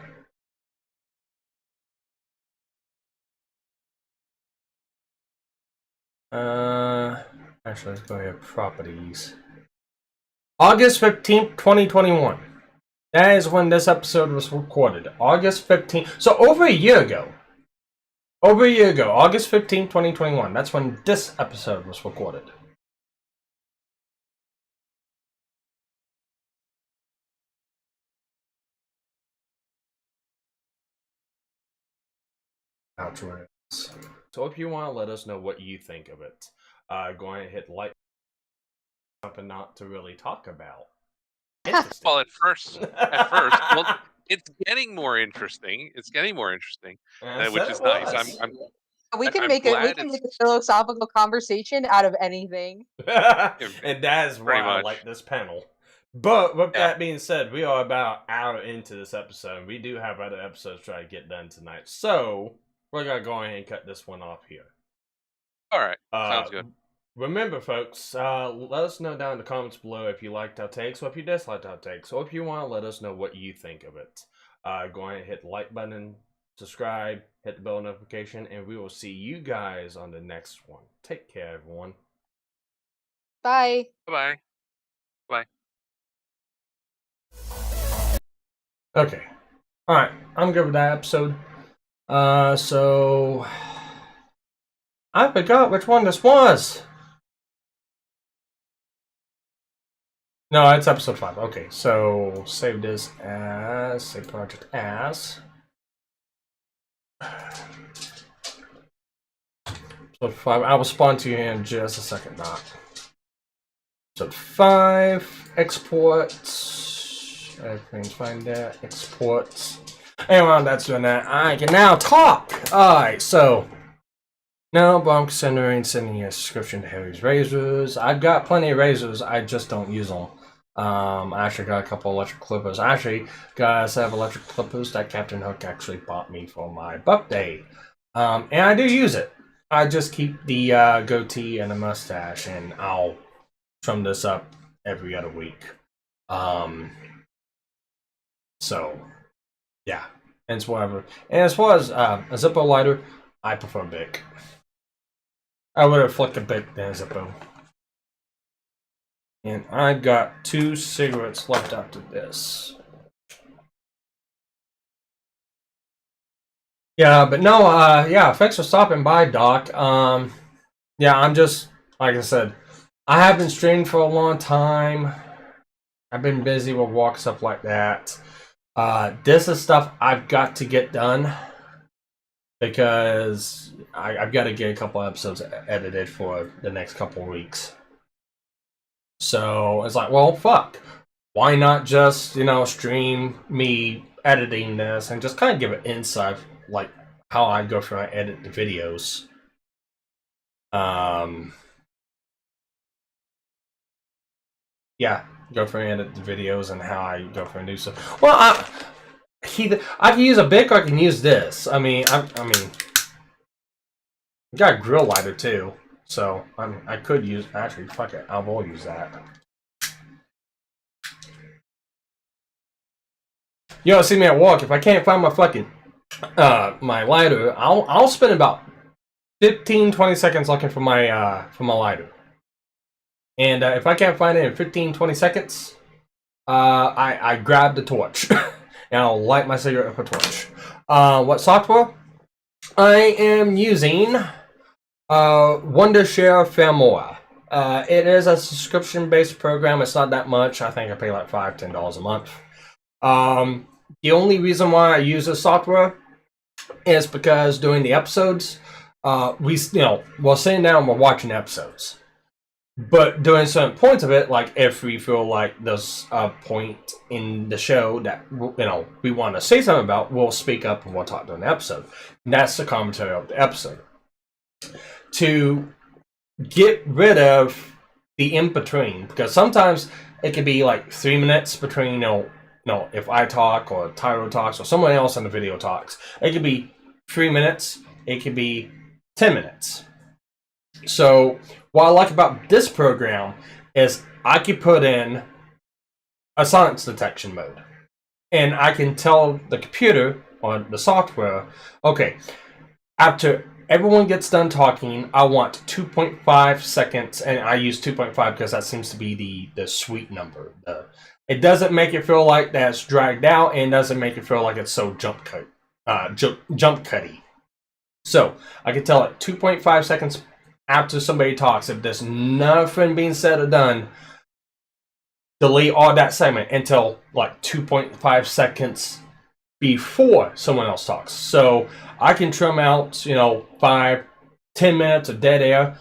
Actually, let's go here. Properties. August 15th, 2021. That is when this episode was recorded. August 15th. So over a year ago. August 15th, 2021. That's when this episode was recorded. Outro. So if you want to let us know what you think of it, go ahead and hit like. Something not to really talk about. well, at first, well, it's getting more interesting. Which is nice. we can I'm make glad a philosophical conversation out of anything. And that is why I like this panel. But with that being said, we are about an hour into this episode. We do have other episodes to try to get done tonight. So we're gonna go ahead and cut this one off here. Alright. Sounds good. Remember, folks, let us know down in the comments below if you liked our takes or if you disliked our takes, or if you want to let us know what you think of it. Go ahead and hit the like button, subscribe, hit the bell notification, and we will see you guys on the next one. Take care, everyone. Bye. Bye. Bye. Okay. Alright, I'm good with that episode. So I forgot which one this was. No, it's episode 5. Okay, so save this as save project as episode 5. I will spawn to you in just a second. Not episode 5. Exports. Everything's fine there. Exports. And while that's doing that, I can now talk. Alright, so no, but I'm considering sending you a subscription to Harry's Razors. I've got plenty of razors, I just don't use them. I actually got a couple electric clippers. Actually, guys, have electric clippers that Captain Hook actually bought me for my birthday. And I do use it. I just keep the goatee and the mustache, and I'll trim this up every other week. So, yeah. And whatever. And as far as a Zippo lighter, I prefer Bic. I would have flicked a Bic than a Zippo. And I've got 2 cigarettes left after this. Yeah, but no, yeah, thanks for stopping by, Doc. Yeah, I'm just, like I said, I haven't streamed for a long time. I've been busy with work, stuff like that. This is stuff I've got to get done. Because I've got to get a couple episodes edited for the next couple weeks. So it's like, well, fuck. Why not just, stream me editing this and just kind of give an insight, like how I go through and edit the videos. Yeah, go through and edit the videos and how I go through and do stuff. Well, I can use a Bic or I can use this. I mean, Got a grill lighter too, so I could use. Actually, fuck it, I will use that. Yo, see me at work. If I can't find my fucking my lighter, I'll spend about 15-20 seconds looking for my lighter. And if I can't find it in 15-20 seconds, I grab the torch and I'll light my cigarette with a torch. What software? I am using Wondershare Filmora. It is a subscription-based program. It's not that much. I think I pay like $5-10 a month. The only reason why I use this software is because during the episodes, we're sitting down and we're watching episodes. But during certain points of it, like if we feel like there's a point in the show that we want to say something about, we'll speak up and we'll talk during the episode. And that's the commentary of the episode. To get rid of the in-between, because sometimes it could be like 3 minutes between, if I talk or Tyro talks or someone else in the video talks. It could be 3 minutes, it could be 10 minutes. So what I like about this program is I can put in a silence detection mode. And I can tell the computer or the software, okay, after everyone gets done talking, I want 2.5 seconds, and I use 2.5 because that seems to be the sweet number. It doesn't make it feel like that's dragged out, and doesn't make it feel like it's so jump cutty. So I can tell it 2.5 seconds after somebody talks. If there's nothing being said or done, delete all that segment until like 2.5 seconds before someone else talks. So I can trim out, 5-10 minutes of dead air,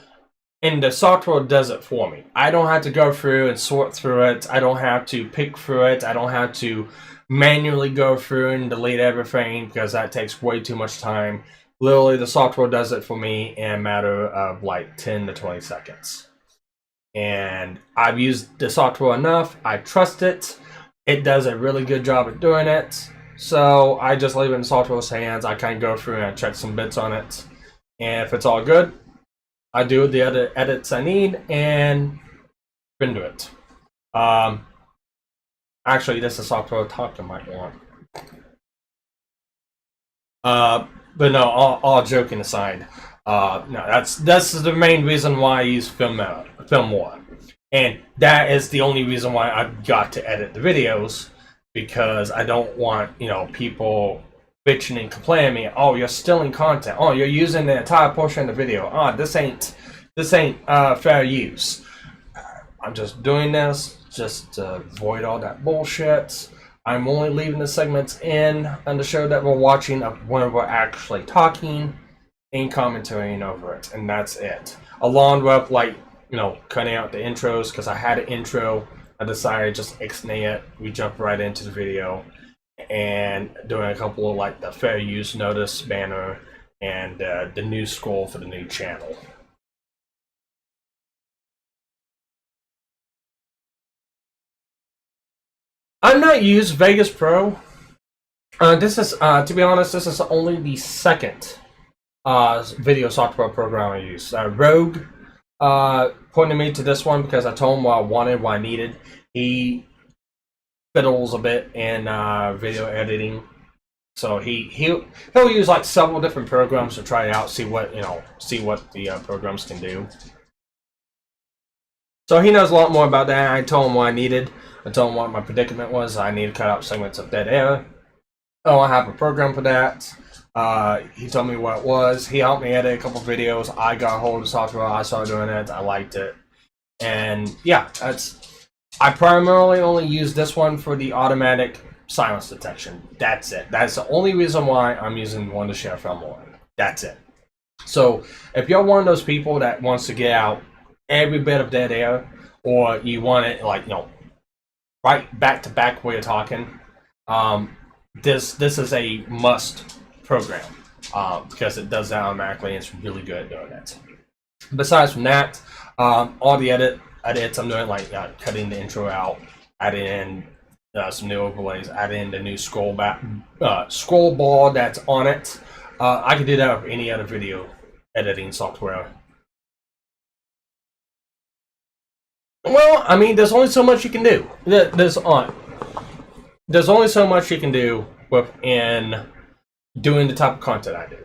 and the software does it for me. I don't have to go through and sort through it. I don't have to pick through it. I don't have to manually go through and delete everything because that takes way too much time. Literally, the software does it for me in a matter of like 10 to 20 seconds. And I've used the software enough. I trust it. It does a really good job at doing it. So I just leave it in the software's hands. I kind of go through and I check some bits on it. And if it's all good, I do the other edits I need and into it. Actually, this is software talk I might want. But no, all joking aside, no, that's the main reason why I use Filmora. And that is the only reason why I've got to edit the videos, because I don't want, people bitching and complaining me, oh, you're stealing content, oh, you're using the entire portion of the video, oh, this ain't fair use. I'm just doing this just to avoid all that bullshit. I'm only leaving the segments in on the show that we're watching of when we're actually talking and commentating over it, and that's it. Along with cutting out the intros, because I had an intro. I decided just ixnay it. We jumped right into the video and doing a couple of the fair use notice banner and the new scroll for the new channel. I've not used Vegas Pro. This is, to be honest, this is only the second video software program I use. Rogue pointed me to this one because I told him what I wanted, what I needed. He fiddles a bit in video editing, so he'll use several different programs to try it out, see what the programs can do. So he knows a lot more about that. I told him what I needed. I told him what my predicament was. I need to cut out segments of dead air. Oh, I have a program for that. He told me what it was. He helped me edit a couple videos. I got a hold of the software. I started doing it. I liked it. And yeah, I primarily only use this one for the automatic silence detection. That's it. That's the only reason why I'm using Wondershare Filmora. That's it. So if you're one of those people that wants to get out every bit of dead air, or you want it right back to back where you're talking, this is a must program because it does that automatically and it's really good at doing it. Besides from that, all the edits I'm doing, cutting the intro out, adding in some new overlays, adding in the new scroll bar that's on it. I could do that with any other video editing software? Well, I mean, there's only so much you can do. There's only so much you can do within doing the type of content I do,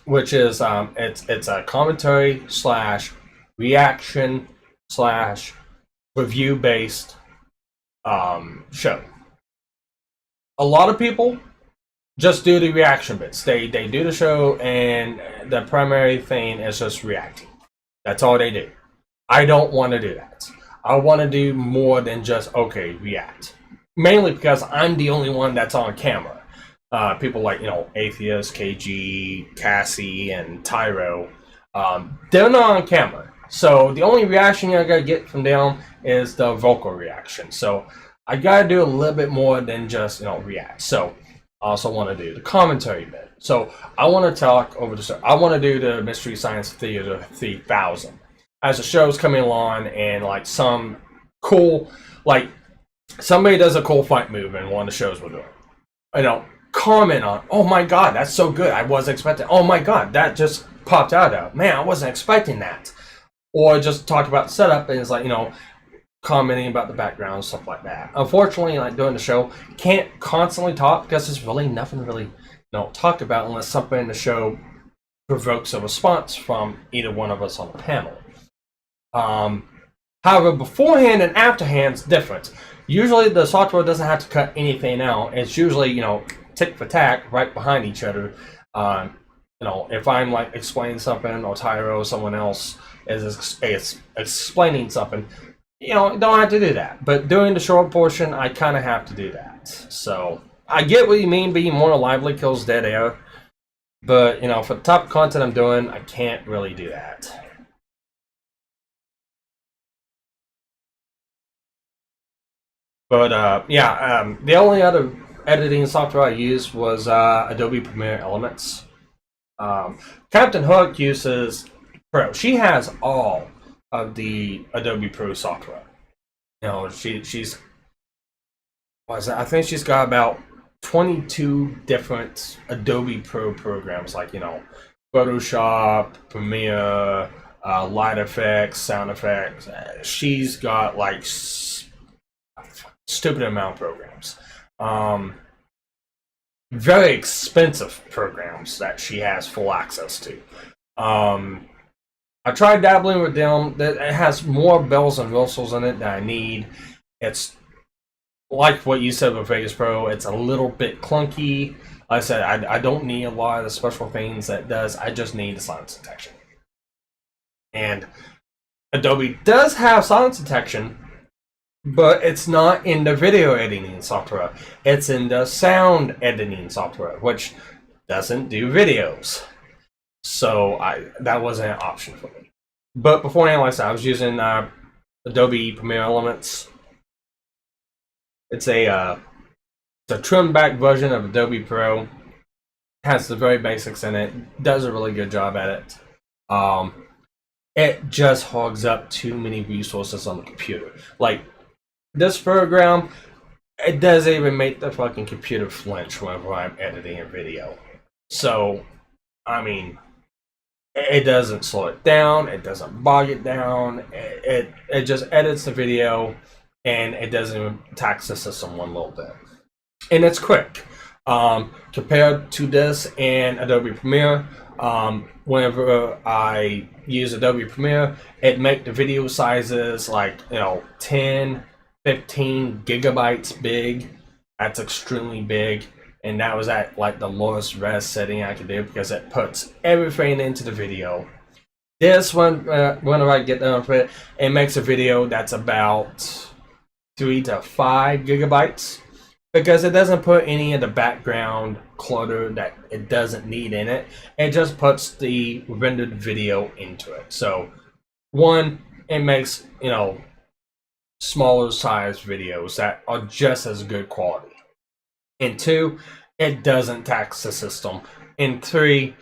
which is it's a commentary slash reaction slash review based show. A lot of people just do the reaction bits. They do the show, and the primary thing is just reacting. That's all they do. I don't want to do that. I want to do more than just, okay, react. Mainly because I'm the only one that's on camera. People like, Atheist, KG, Cassie, and Tyro, they're not on camera. So the only reaction I gotta get from them is the vocal reaction. So I gotta do a little bit more than just, react. So I also want to do the commentary bit. So I want to talk over the show. I want to do the Mystery Science Theater 3000. As the show's coming along, and like some cool, like somebody does a cool fight move in one of the shows we're doing, comment on, oh my god, that's so good, I wasn't expecting, oh my god, that just popped out, man, I wasn't expecting that. Or just talk about setup, and it's like, commenting about the background, stuff like that. Unfortunately, like doing the show, can't constantly talk because there's really nothing to really talk about unless something in the show provokes a response from either one of us on the panel. However, beforehand and afterhand's different. Usually the software doesn't have to cut anything out. It's usually, tick for tack right behind each other. If I'm like explaining something, or Tyro or someone else is explaining something, don't have to do that. But during the short portion, I kind of have to do that. So I get what you mean, being more lively kills dead air. But, for the type of content I'm doing, I can't really do that. But the only other editing software I used was Adobe Premiere Elements. Captain Hook uses Pro. She has all of the Adobe Pro software. She's I think she's got about 22 different Adobe Pro programs, like Photoshop, Premiere, light effects, sound effects. She's got like stupid amount of programs. Very expensive programs that she has full access to. I tried dabbling with them. It has more bells and whistles in it than I need. It's like what you said with Vegas Pro. It's a little bit clunky. Like I said, I don't need a lot of the special things that it does. I just need the silence detection. And Adobe does have silence detection, but it's not in the video editing software. It's in the sound editing software, which doesn't do videos. So that wasn't an option for me. But beforehand, like I said, I was using Adobe Premiere Elements. It's a trimmed back version of Adobe Pro. Has the very basics in it. Does a really good job at it. It just hogs up too many resources on the computer. Like, this program, it doesn't even make the fucking computer flinch whenever I'm editing a video. So, I mean, it doesn't slow it down, it doesn't bog it down, it just edits the video, and it doesn't even tax the system one little bit. And it's quick. Compared to this and Adobe Premiere, whenever I use Adobe Premiere, it makes the video sizes like 10, 15 gigabytes big. That's extremely big, and that was at like the lowest res setting I could do because it puts everything into the video. This one, whenever I get done with it, it makes a video that's about 3 to 5 gigabytes because it doesn't put any of the background clutter that it doesn't need in it. It just puts the rendered video into it. So, one, it makes smaller size videos that are just as good quality. And 2, it doesn't tax the system. And 3,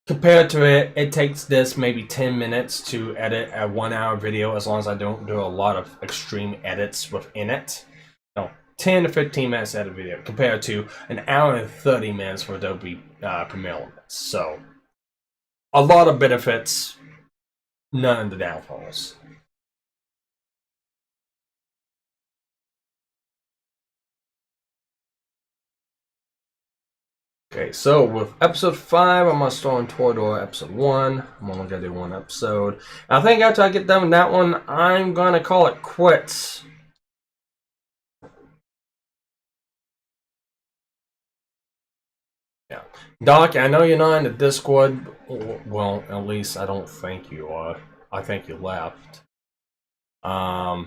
compared to it, it takes this maybe 10 minutes to edit a 1 hour video as long as I don't do a lot of extreme edits within it. 10 to 15 minutes to edit a video compared to an hour and 30 minutes for Adobe Premiere Elements. So a lot of benefits, none of the downfalls. Okay, so with episode 5, I'm gonna start on Toradora episode 1. I'm only gonna do 1 episode. I think after I get done with that one, I'm gonna call it quits. Yeah, Doc, I know you're not in the Discord. Well, at least I don't think you are. I think you left. No,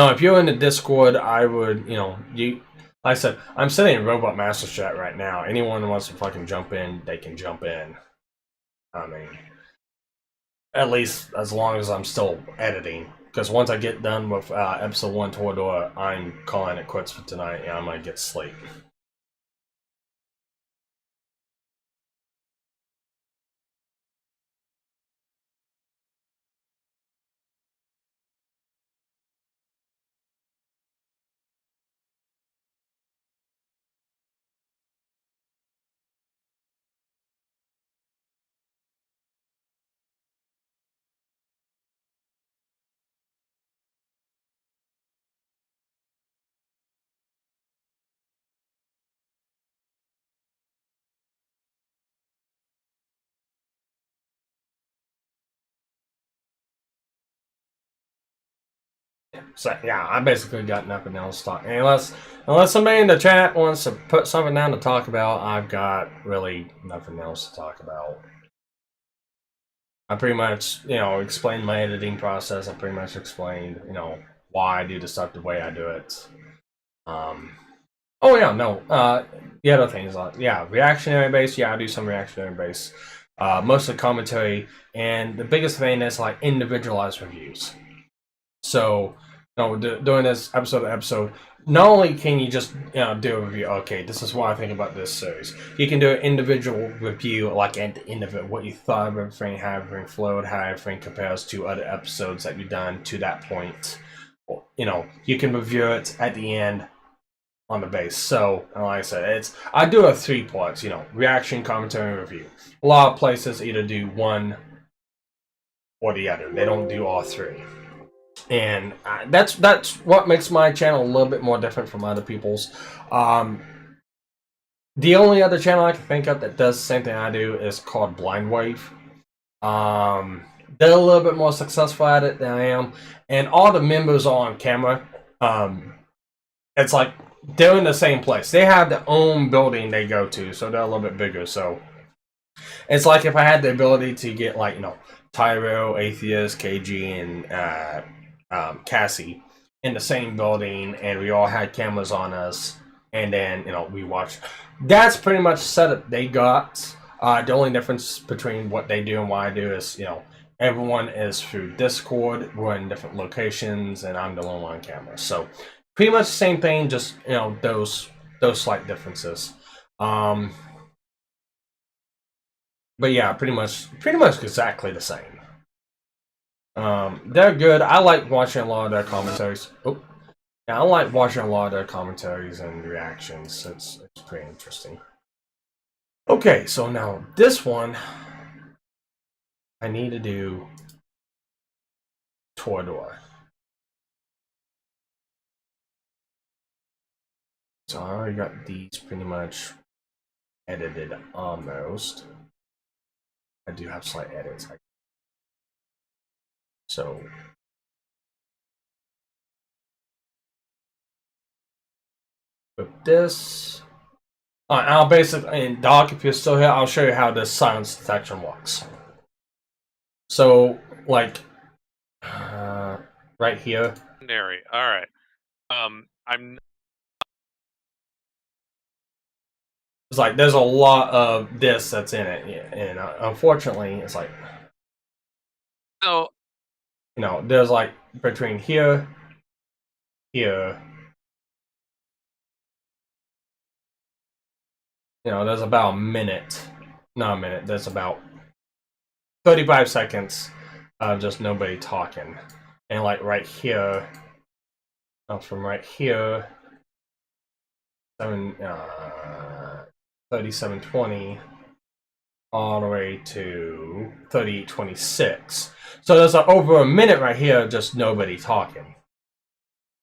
if you're in the Discord, I would, like I said, I'm sitting in Robot Master Chat right now. Anyone who wants to fucking jump in, they can jump in. I mean, at least as long as I'm still editing. Because once I get done with episode 1 Toradora, I'm calling it quits for tonight, and I might get sleep. So yeah, I basically got nothing else to talk. Unless somebody in the chat wants to put something down to talk about, I've got really nothing else to talk about. I pretty much, explained my editing process. I pretty much explained, why I do the stuff the way I do it. Oh yeah, no. The other things, reactionary base. Yeah, I do some reactionary base. Mostly commentary, and the biggest thing is like individualized reviews. So, doing this episode to episode, not only can you just do a review, okay, this is what I think about this series. You can do an individual review, like at the end of it, what you thought of everything, how everything flowed, how everything compares to other episodes that you've done to that point. You can review it at the end on the base. So, like I said, I do a 3 parts. Reaction, commentary, and review. A lot of places either do one or the other. They don't do all 3. And that's what makes my channel a little bit more different from other people's. The only other channel I can think of that does the same thing I do is called Blind Wave. They're a little bit more successful at it than I am, and all the members are on camera. It's like they're in the same place. They have their own building they go to, so they're a little bit bigger. So it's like if I had the ability to get Tyro, Atheist, KG, and Cassie in the same building, and we all had cameras on us, and then we watched. That's pretty much the setup they got. The only difference between what they do and what I do is everyone is through Discord. We're in different locations, and I'm the only one on camera. So pretty much the same thing, just those slight differences. But yeah, pretty much exactly the same. They're good. I like watching a lot of their commentaries. Oh, yeah, I like watching a lot of their commentaries and reactions. It's pretty interesting. Okay, so now this one, I need to do Toradora. So I already got these pretty much edited almost. I do have slight edits. So with this, I'll basically, and Doc, if you're still here, I'll show you how this silence detection works. So, like, right here. All right. I'm. It's like there's a lot of this that's in it, and unfortunately, it's like, So. There's like between here. There's about a minute. Not a minute. There's about 35 seconds of just nobody talking, and like right here. From right here. 7 3720 all the way to 3826. So there's over a minute right here, just nobody talking.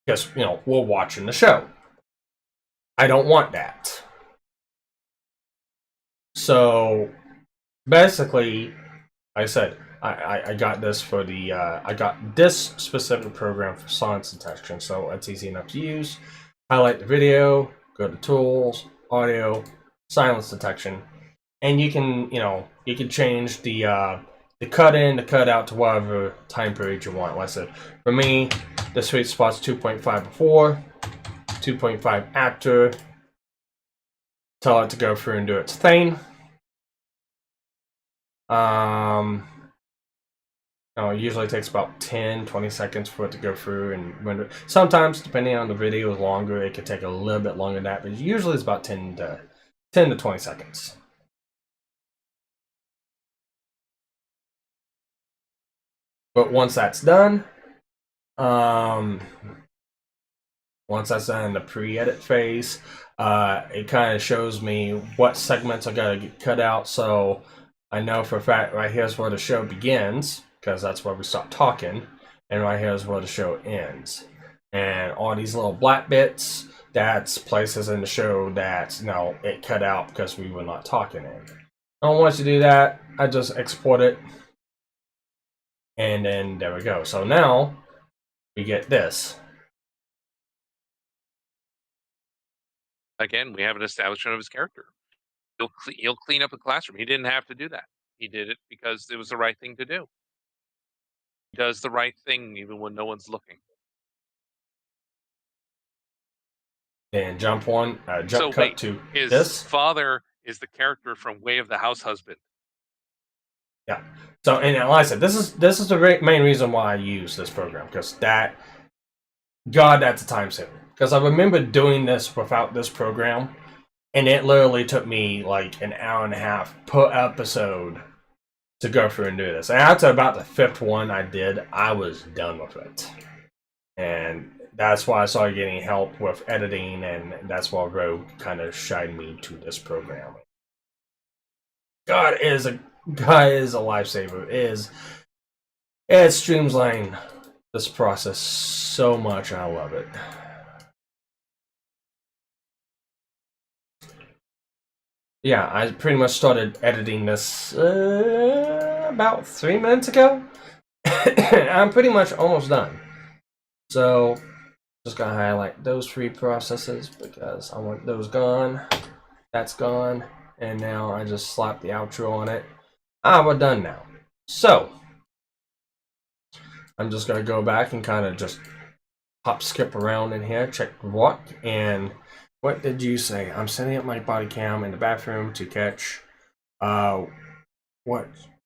Because, you know, we're watching the show. I don't want that. So basically, like I said, I got this for the I got this specific program for silence detection, so it's easy enough to use. Highlight the video, go to tools, audio, silence detection, and you can, you know, you can change the cut in, the cut out to whatever time period you want. Like I said, for me, the sweet spot's 2.5 before, 2.5 after. Tell it to go through and do its thing. It usually takes about 10-20 seconds for it to go through and render. Sometimes, depending on the video is longer, it could take a little bit longer than that, but usually it's about 10 to 20 seconds. But once that's done, in the pre-edit phase, it kind of shows me what segments I gotta get cut out, so I know for a fact right here's where the show begins, because that's where we stop talking, and right here's where the show ends. And all these little black bits, that's places in the show that, no, it cut out because we were not talking in. I don't want you to do that. I just export it, and then there we go. So now we get this. Again, we have an establishment of his character. He'll clean up a classroom. He didn't have to do that. He did it because it was the right thing to do. He does the right thing even when no one's looking. And jump cut wait, to his this. father is the character from Way of the House Husband. Yeah. So, and like I said, this is the main reason why I use this program, because that's a time saver. Because I remember doing this without this program, and it literally took me like an hour and a half per episode to go through and do this. And after about the 5th one I did, I was done with it. And that's why I started getting help with editing, and that's why Rogue kind of shined me to this program. God is a lifesaver. It streamlines this process so much, and I love it. Yeah, I pretty much started editing this about 3 minutes ago. I'm pretty much almost done. So, just gonna highlight those 3 processes because I want those gone. That's gone. And now I just slap the outro on it. We're done now. So, I'm just gonna go back and kind of just skip around in here, check what, and what did you say? I'm setting up my body cam in the bathroom to catch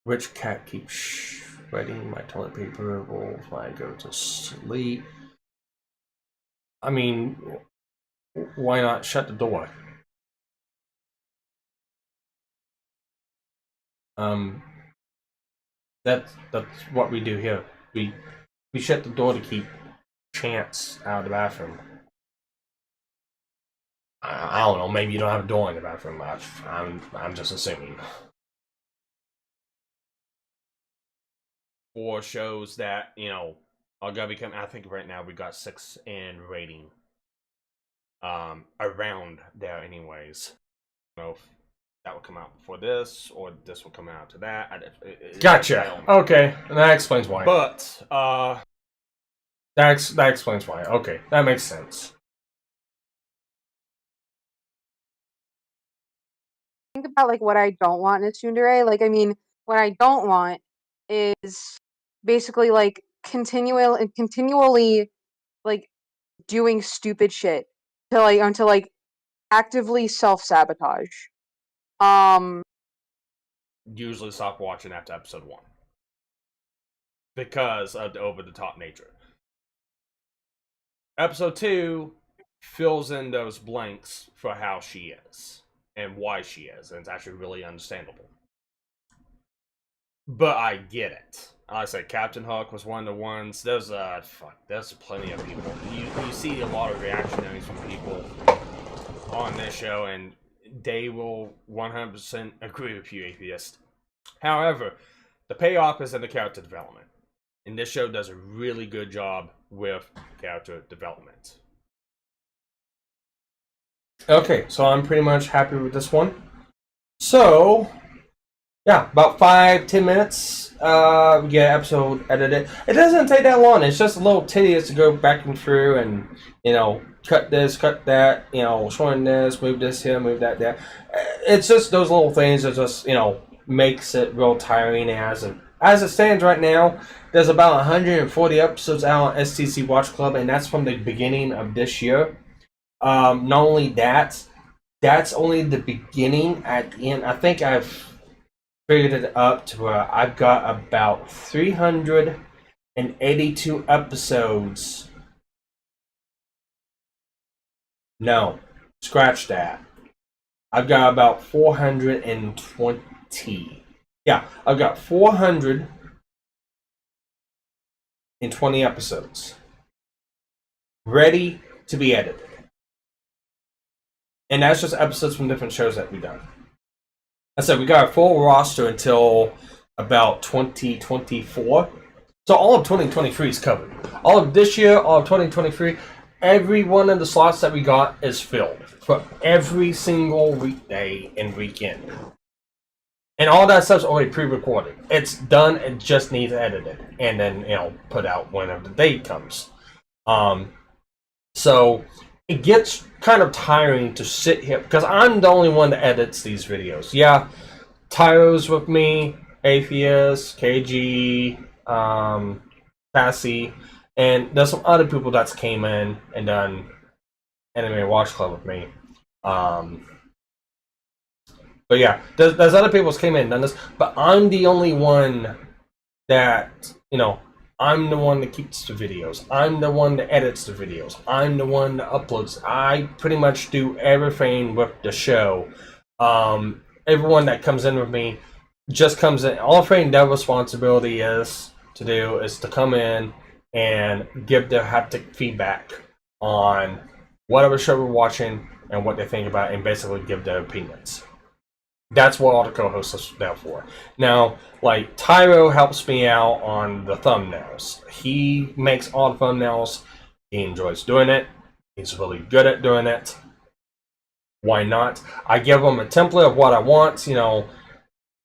which cat keeps shredding my toilet paper rolls when I go to sleep. I mean, why not shut the door? That's what we do here. We shut the door to keep Chance out of the bathroom. I don't know. Maybe you don't have a door in the bathroom. I'm just assuming. For shows that, you know, are gonna become. I think right now we got 6 in rating. Around there, anyways. I don't know if that will come out before this, or this will come out to that. Gotcha. Okay, that explains why. But that explains why. Okay, that makes sense. Think about like what I don't want in a tsundere. Like, I mean, what I don't want is basically like continually like doing stupid shit to like actively self-sabotage. Usually stop watching after episode 1 because of the over-the-top nature. Episode 2 fills in those blanks for how she is and why she is, and it's actually really understandable. But I get it. Like I said, Captain Hook was one of the ones. There's plenty of people. You see a lot of reactionaries from people on this show, and they will 100% agree with you, atheist. However, the payoff is in the character development. And this show does a really good job with character development. Okay, so I'm pretty much happy with this one. So, yeah, about 5-10 minutes. We get an episode edited. It doesn't take that long. It's just a little tedious to go back and through and, you know, cut this, cut that, you know, shorten this, move this here, move that there. It's just those little things that just, you know, makes it real tiring. As it stands right now, there's about 140 episodes out on STC Watch Club, and that's from the beginning of this year. Not only that, that's only the beginning. At the end, I think I've figured it up to where I've got about 382 episodes. No, scratch that. I've got about 420. Yeah, I've got 420 episodes ready to be edited. And that's just episodes from different shows that we've done. I said we got a full roster until about 2024. So all of 2023 is covered. All of this year, all of 2023, every one of the slots that we got is filled for every single weekday and weekend. And all that stuff's already pre-recorded. It's done, it just needs edited. And then, you know, put out whenever the date comes. So it gets kind of tiring to sit here because I'm the only one that edits these videos. Yeah, Tyro's with me, Atheist, KG, Passy, and there's some other people that's came in and done Anime Watch Club with me. But yeah, there's other people that came in and done this, but I'm the only one that, you know, I'm the one that keeps the videos. I'm the one that edits the videos. I'm the one that uploads. I pretty much do everything with the show. Everyone that comes in with me just comes in. All their responsibility is to come in and give their haptic feedback on whatever show we're watching and what they think about it, and basically give their opinions. That's what all the co-hosts are there for. Now, like, Tyro helps me out on the thumbnails. He makes all the thumbnails. He enjoys doing it. He's really good at doing it. Why not? I give him a template of what I want, you know,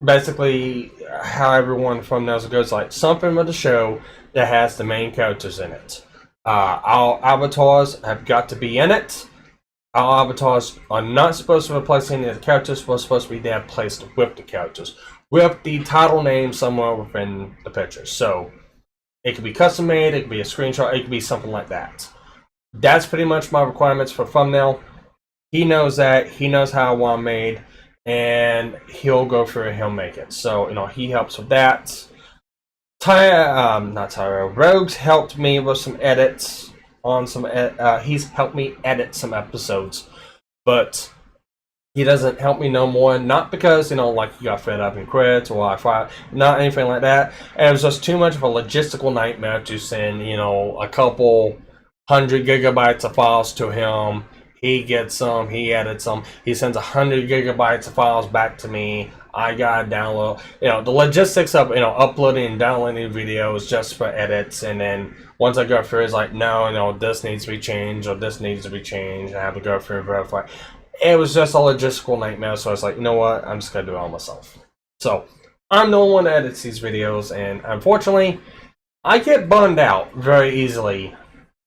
basically how everyone thumbnails goes, like something with the show that has the main characters in it. Our avatars have got to be in it. Our avatars are not supposed to replace any of the characters. We're supposed to be there placed with the characters, with the title name somewhere within the picture. So it could be custom made, it could be a screenshot, it could be something like that. That's pretty much my requirements for thumbnail. He knows that. He knows how I want it made, and he'll go through it. He'll make it. So, you know, he helps with that. Rogues helped me with some edits. He's helped me edit some episodes, but he doesn't help me no more. Not because, you know, like, he got fed up and quit, or I fired, not anything like that. And it was just too much of a logistical nightmare to send, you know, a couple 100 gigabytes of files to him. He gets some, he edits them, he sends 100 gigabytes of files back to me. I gotta download, you know, the logistics of, you know, uploading and downloading videos just for edits, and then once I go through, it's like, no, this needs to be changed, or this needs to be changed, I have to go through and verify. It was just a logistical nightmare, so I was like, you know what, I'm just gonna do it all myself. So, I'm the one that edits these videos, and unfortunately, I get burned out very easily.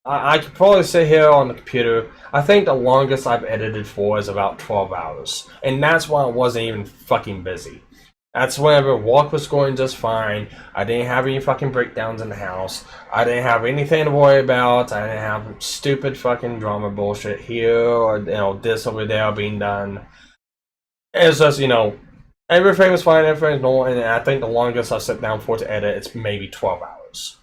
I could probably sit here on the computer. I think the longest I've edited for is about 12 hours. And that's when I wasn't even fucking busy. That's whenever work was going just fine. I didn't have any fucking breakdowns in the house. I didn't have anything to worry about. I didn't have stupid fucking drama bullshit here, or, you know, this over there being done. It's just, you know, everything was fine, everything was normal, and I think the longest I sit down for to edit, it's maybe 12 hours.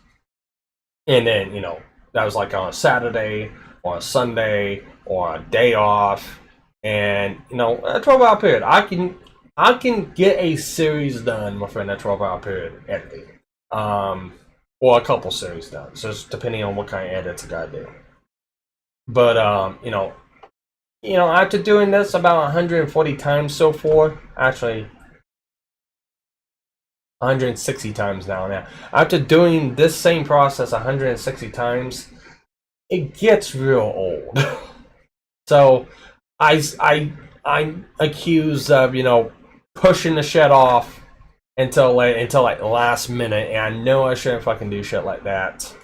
And then, you know, that was like on a Saturday, or a Sunday, or a day off, and, you know, a 12-hour period. I can get a series done within a 12-hour period editing, or a couple series done, so it's depending on what kind of edits I gotta do. But you know, you know, after doing this about 140 times so far, actually 160 times now. After doing this same process 160 times, it gets real old. So I'm accused of, you know, pushing the shit off until like the last minute, and I know I shouldn't fucking do shit like that,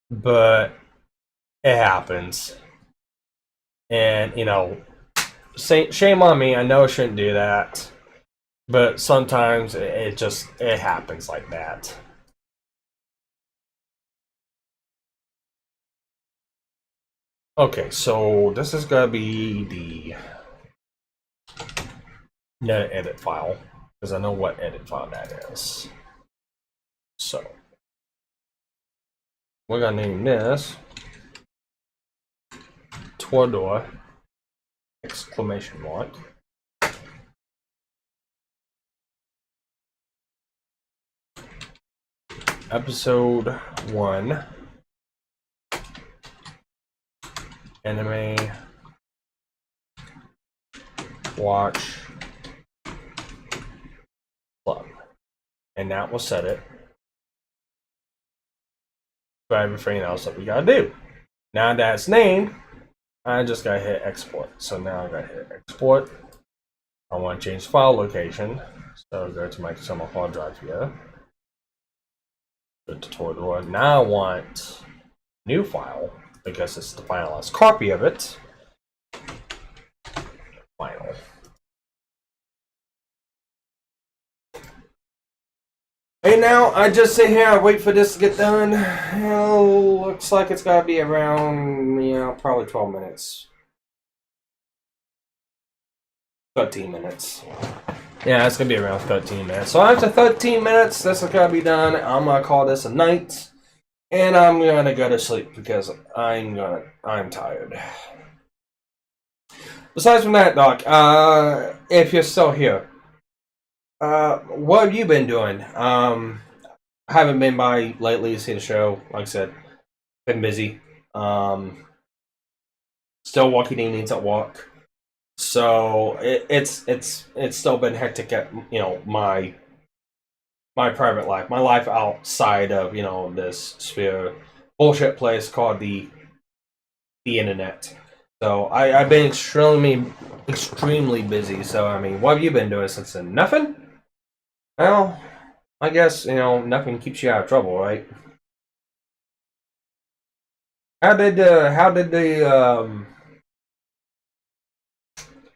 but it happens. And, you know, shame on me. I know I shouldn't do that, but sometimes it happens like that. Okay, so this is gonna be the net edit file, because I know what edit file that is. So we're gonna name this Tordor exclamation mark. Episode 1 Anime Watch Club. And that will set it for everything else that we gotta do. Now that it's named, I just gotta hit export. So now I gotta hit export. I want to change file location. So go to my external hard drive here. Go to Tordor. Now I want new file, because it's the finalized copy of it. Final. And now I just sit here and wait for this to get done. Well, looks like it's gotta be around, you know, probably 12 minutes. 13 minutes. Yeah, it's gonna be around 13 minutes. So after 13 minutes, this is gonna be done. I'm gonna call this a night. And I'm gonna go to sleep because I'm tired. Besides from that, Doc, if you're still here, what have you been doing? I haven't been by lately to see the show. Like I said, been busy. Still working evenings at work, so it's still been hectic at, you know, my private life, my life outside of, you know, this sphere bullshit place called the internet. So I've been extremely busy. So I mean, what have you been doing since then? Nothing? Well, I guess, you know, nothing keeps you out of trouble, right? How did the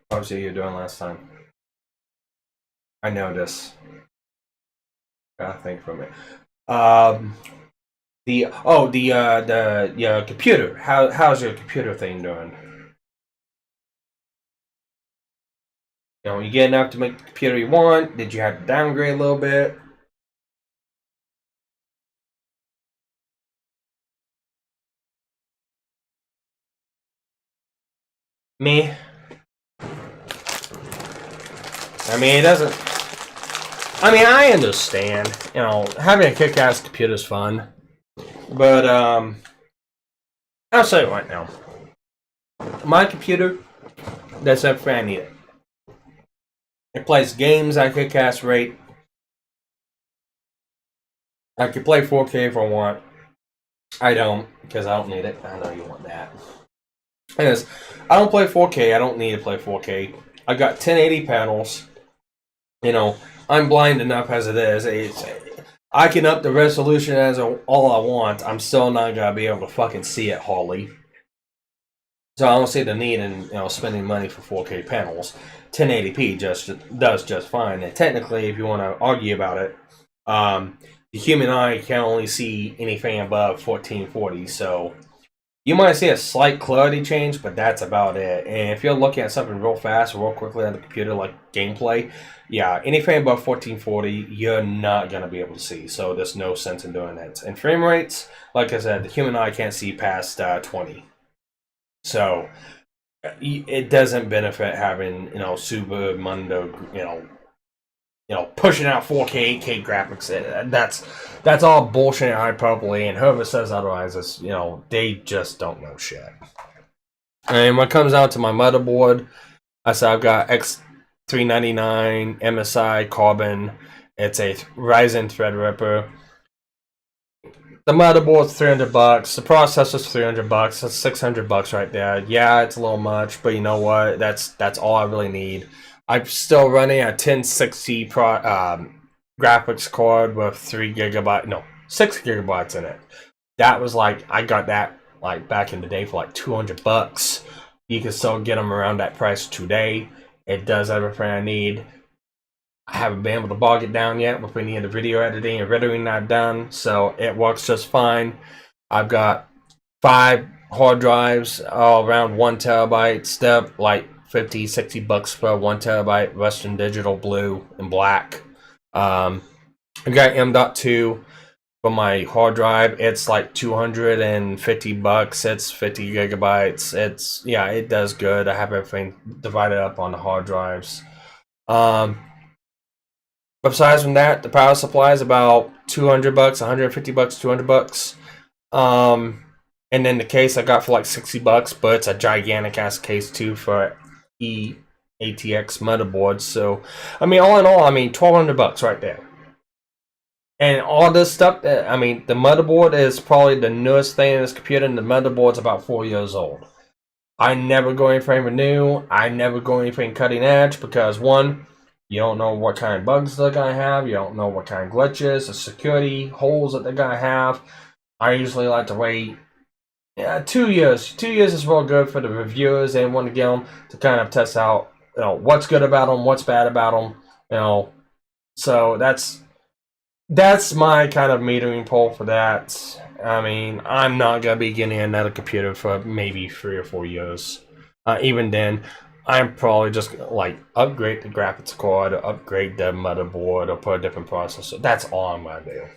obviously you're doing last time? I know this. I think from it. The computer. How's your computer thing doing? You know, you get enough to make the computer you want? Did you have to downgrade a little bit? Me? I mean, it doesn't. I mean, I understand. You know, having a kick-ass computer is fun, but I'll say it right now. My computer, that's everything I need it. It plays games at a kick-ass rate. I can play 4K if I want. I don't, because I don't need it. I know you want that. Anyways, I don't play 4K. I don't need to play 4K. I got 1080 panels. You know, I'm blind enough as it is. I can up the resolution as all I want. I'm still not gonna be able to fucking see it hardly. So I don't see the need in, you know, spending money for 4K panels. 1080p does just fine. And technically, if you want to argue about it, the human eye can only see anything above 1440. So you might see a slight clarity change, but that's about it. And if you're looking at something real fast, real quickly on the computer, like gameplay, yeah, anything above 1440, you're not going to be able to see. So there's no sense in doing that. And frame rates, like I said, the human eye can't see past 20. So it doesn't benefit having, you know, super mundo, you know, pushing out 4K, 8K graphics. That's all bullshit and hyperbole, and whoever says otherwise is, you know, they just don't know shit. And when it comes down to my motherboard, I said I've got X399 MSI Carbon. It's a Ryzen Threadripper. The motherboard's $300. The processor's $300. That's $600 right there. Yeah, it's a little much, but you know what? That's all I really need. I'm still running a 1060 graphics card with 6 gigabytes in it. That was like, I got that like back in the day for like $200. You can still get them around that price today. It does everything I need. I haven't been able to bog it down yet with any of the video editing and rendering I've done, so it works just fine. I've got 5 hard drives, all around 1 terabyte, step like $50-$60 for 1 terabyte, Western Digital blue and black. I've got M.2 for my hard drive. It's like $250. It's 50 gigabytes. It does good. I have everything divided up on the hard drives. Besides from that, the power supply is about $200, $150, $200. And then the case I got for like $60, but it's a gigantic ass case too for ATX motherboards. So, I mean, all in all, I mean, $1,200 right there. And all this stuff, the motherboard is probably the newest thing in this computer, and the motherboard's about 4 years old. I never go anything new. I never go anything cutting edge because, one, you don't know what kind of bugs they're going to have. You don't know what kind of glitches or security holes that they're going to have. I usually like to wait 2 years. 2 years is real good for the reviewers and want to get them to kind of test out, what's good about them, what's bad about them, So that's my kind of metering poll for that. I mean, I'm not going to be getting another computer for maybe 3 or 4 years. Even then, I'm probably just like upgrade the graphics card, or upgrade the motherboard, or put a different processor. That's all I'm gonna do.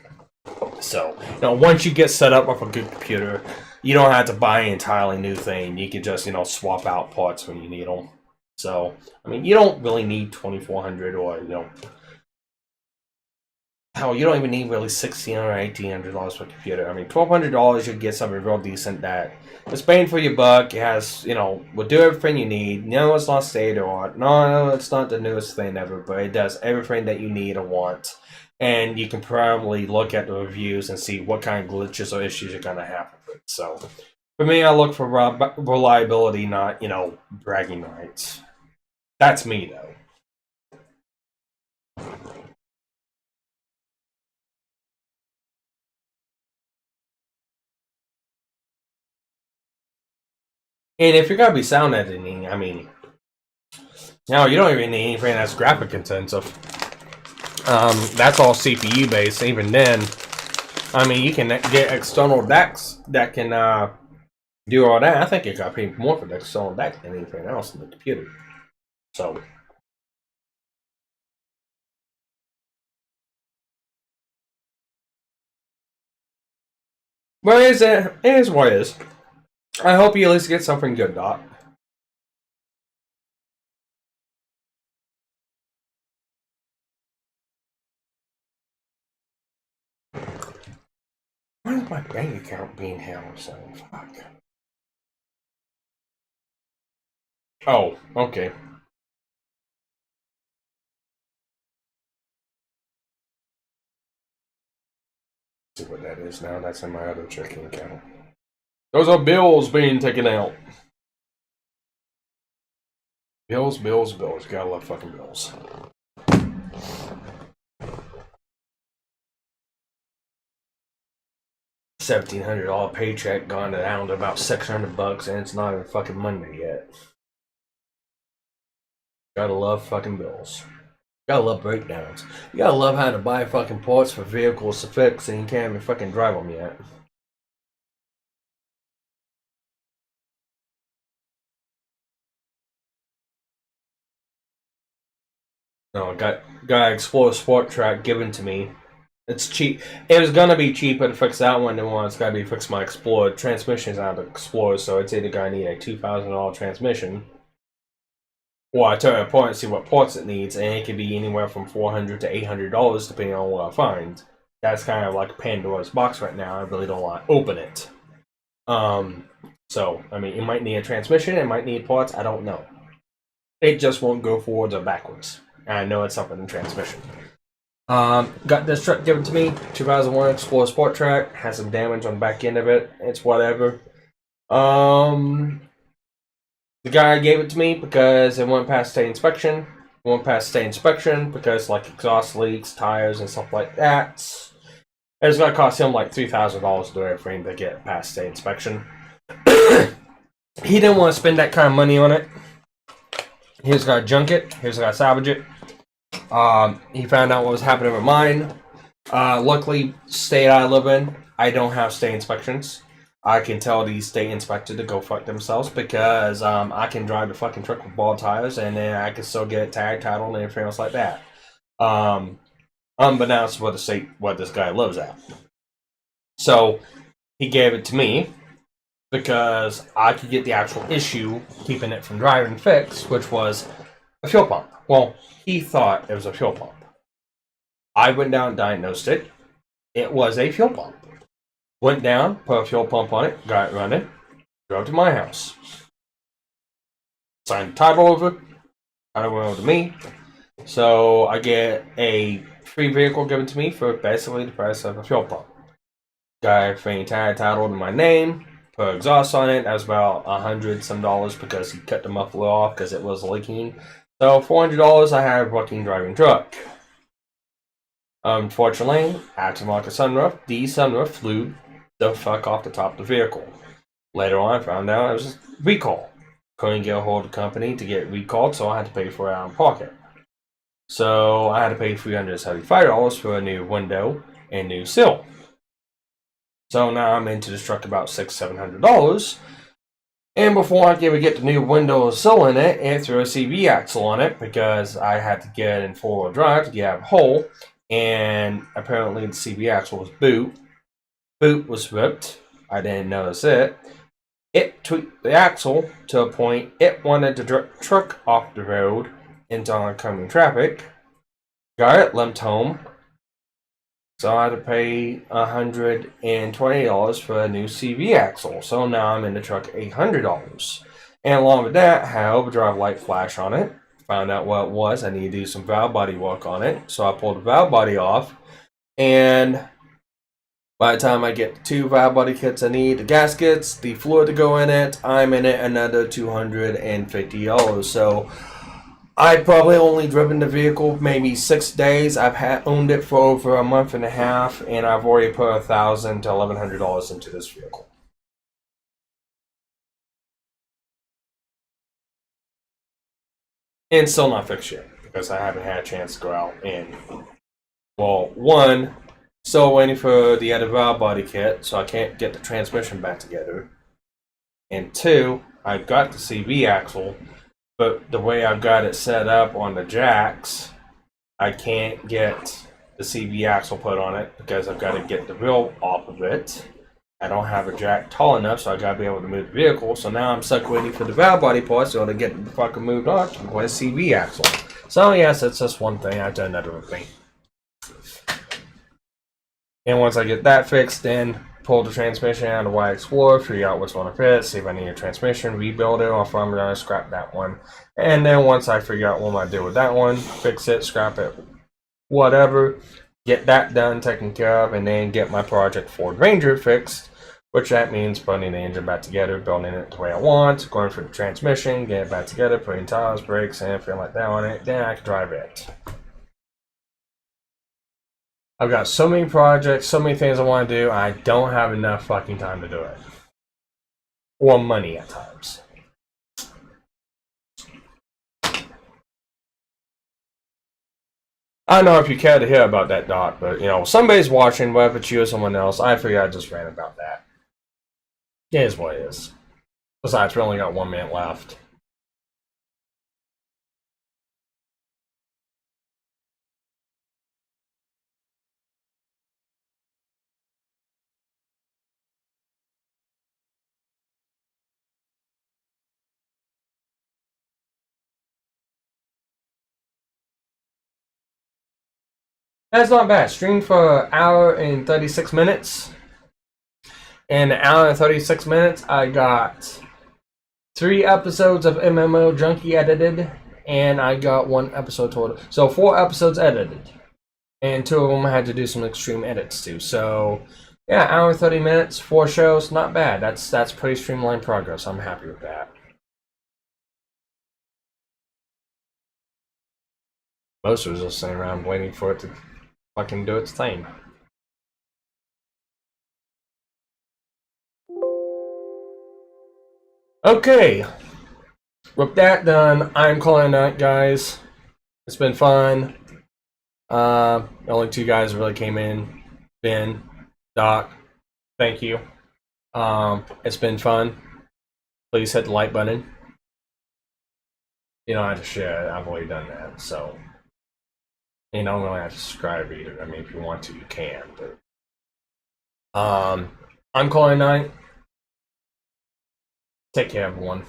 So, once you get set up with a good computer, you don't have to buy an entirely new thing. You can just, swap out parts when you need them. So, I mean, you don't really need $2,400 or, hell, you don't even need really $1,600 or $1,800 for a computer. I mean, $1,200, you'll get something real decent that is bang for your buck. It has, will do everything you need. No, it's not state of art. No, it's not the newest thing ever, but it does everything that you need or want. And you can probably look at the reviews and see what kind of glitches or issues you're going to have with it. So, for me, I look for reliability, not, bragging rights. That's me, though. And if you're going to be sound editing, I mean, you don't even need anything that's graphic intensive. That's all CPU based. Even then, I mean, you can get external DACs that can do all that. I think you got to pay more for the external DAC than anything else in the computer. So, well, it is what it is. I hope you at least get something good, Doc. Why is my bank account being held so fuck? Oh, okay. See what that is now. That's in my other checking account. Those are bills being taken out. Bills. Gotta love fucking bills. $1,700 paycheck gone down to about $600, and it's not even fucking Monday yet. Gotta love fucking bills. Gotta love breakdowns. You gotta love how to buy fucking parts for vehicles to fix, and you can't even fucking drive them yet. No, got Explorer Sport Track given to me. It's cheap. It was gonna be cheaper to fix that one than one. It's gotta be fix my Explorer. Transmission's out of Explorer, so it's either gonna need a $2,000 transmission, or I tear it apart and see what parts it needs, and it could be anywhere from $400 to $800 depending on what I find. That's kind of like Pandora's box right now. I really don't want to open it. So, I mean, it might need a transmission, it might need parts, I don't know. It just won't go forwards or backwards. And I know it's something in transmission. Got this truck given to me, 2001 Explorer Sport Track, has some damage on the back end of it, it's whatever. The guy gave it to me because it went past state inspection. It went past state inspection because, like, exhaust leaks, tires, and stuff like that. It's gonna cost him like $3,000 to do everything to get past state inspection. He didn't want to spend that kind of money on it. He was gonna junk it. He was gonna salvage it. He found out what was happening with mine. Luckily, state I live in, I don't have state inspections. I can tell these state inspectors to go fuck themselves because I can drive the fucking truck with bald tires and then I can still get tag title and everything else like that. Unbeknownst to what the state, what this guy lives at. So he gave it to me because I could get the actual issue keeping it from driving fixed, which was a fuel pump. Well, he thought it was a fuel pump. I went down and diagnosed it. It was a fuel pump. Went down, put a fuel pump on it, got it running, drove to my house. Signed the title over, title went over to me. So I get a free vehicle given to me for basically the price of a fuel pump. Got everything tag title in my name, put exhaust on it. That was about $100 some because he cut the muffler off because it was leaking. So $400 I had a working driving truck. Unfortunately, aftermarket sunroof, the sunroof flew the fuck off the top of the vehicle. Later on, I found out it was a recall. Couldn't get a hold of the company to get it recalled, so I had to pay for it out of pocket. So I had to pay $375 for a new window and new sill. So now I'm into this truck about $600-700. And before I could get the new window and sill in it, it threw a CV axle on it because I had to get in four-wheel drive to get out of the hole. And apparently the CV axle was boot. Boot was ripped. I didn't notice it. It tweaked the axle to a point it wanted to drive the truck off the road into oncoming traffic. Got it limped home. So I had to pay $120 for a new CV axle. So now I'm in the truck $800. And along with that, I had overdrive light flash on it. Found out what it was. I need to do some valve body work on it. So I pulled the valve body off. And by the time I get the two valve body kits I need, the gaskets, the fluid to go in it, I'm in it another $250. So I probably only driven the vehicle maybe 6 days. I've owned it for over a month and a half, and I've already put $1,000 to $1,100 into this vehicle. And still not fixed yet because I haven't had a chance to go out and, well, one, still waiting for the other valve body kit, so I can't get the transmission back together. And two, I got the CV axle, but the way I've got it set up on the jacks, I can't get the CV axle put on it because I've got to get the wheel off of it. I don't have a jack tall enough, so I got to be able to move the vehicle. So now I'm stuck waiting for the valve body parts so to get the fucking moved on to the CV axle. So yes, that's just one thing. I've done another thing. And once I get that fixed, then pull the transmission out of the Y Explorer, figure out what's going to fit, see if I need a transmission, rebuild it, or if I'm going to scrap that one. And then once I figure out what I do with that one, fix it, scrap it, whatever, get that done, taken care of, and then get my Project Ford Ranger fixed, which that means putting the engine back together, building it the way I want, going for the transmission, getting it back together, putting tires, brakes, and everything like that on it, then I can drive it. I've got so many projects, so many things I want to do, I don't have enough fucking time to do it. Or money at times. I don't know if you care to hear about that, Doc, but, you know, somebody's watching, whether it's you or someone else, I figured I just ran about that. It is what it is. Besides, we only got 1 minute left. That's not bad. Streamed for an hour and 36 minutes. In an hour and 36 minutes, I got 3 episodes of MMO Junkie edited, and I got 1 episode total. So 4 episodes edited, and 2 of them I had to do some extreme edits to. So yeah, hour and 30 minutes, 4 shows, not bad. That's pretty streamlined progress. I'm happy with that. Most was just sitting around waiting for it to fucking do its thing. Okay, with that done, I'm calling it a night, guys. It's been fun. The only 2 guys really came in. Ben, Doc, thank you. It's been fun. Please hit the like button. You don't have to share it. I've already done that, so you don't really have to subscribe either. I mean, if you want to, you can. But I'm calling it a night. Take care, everyone.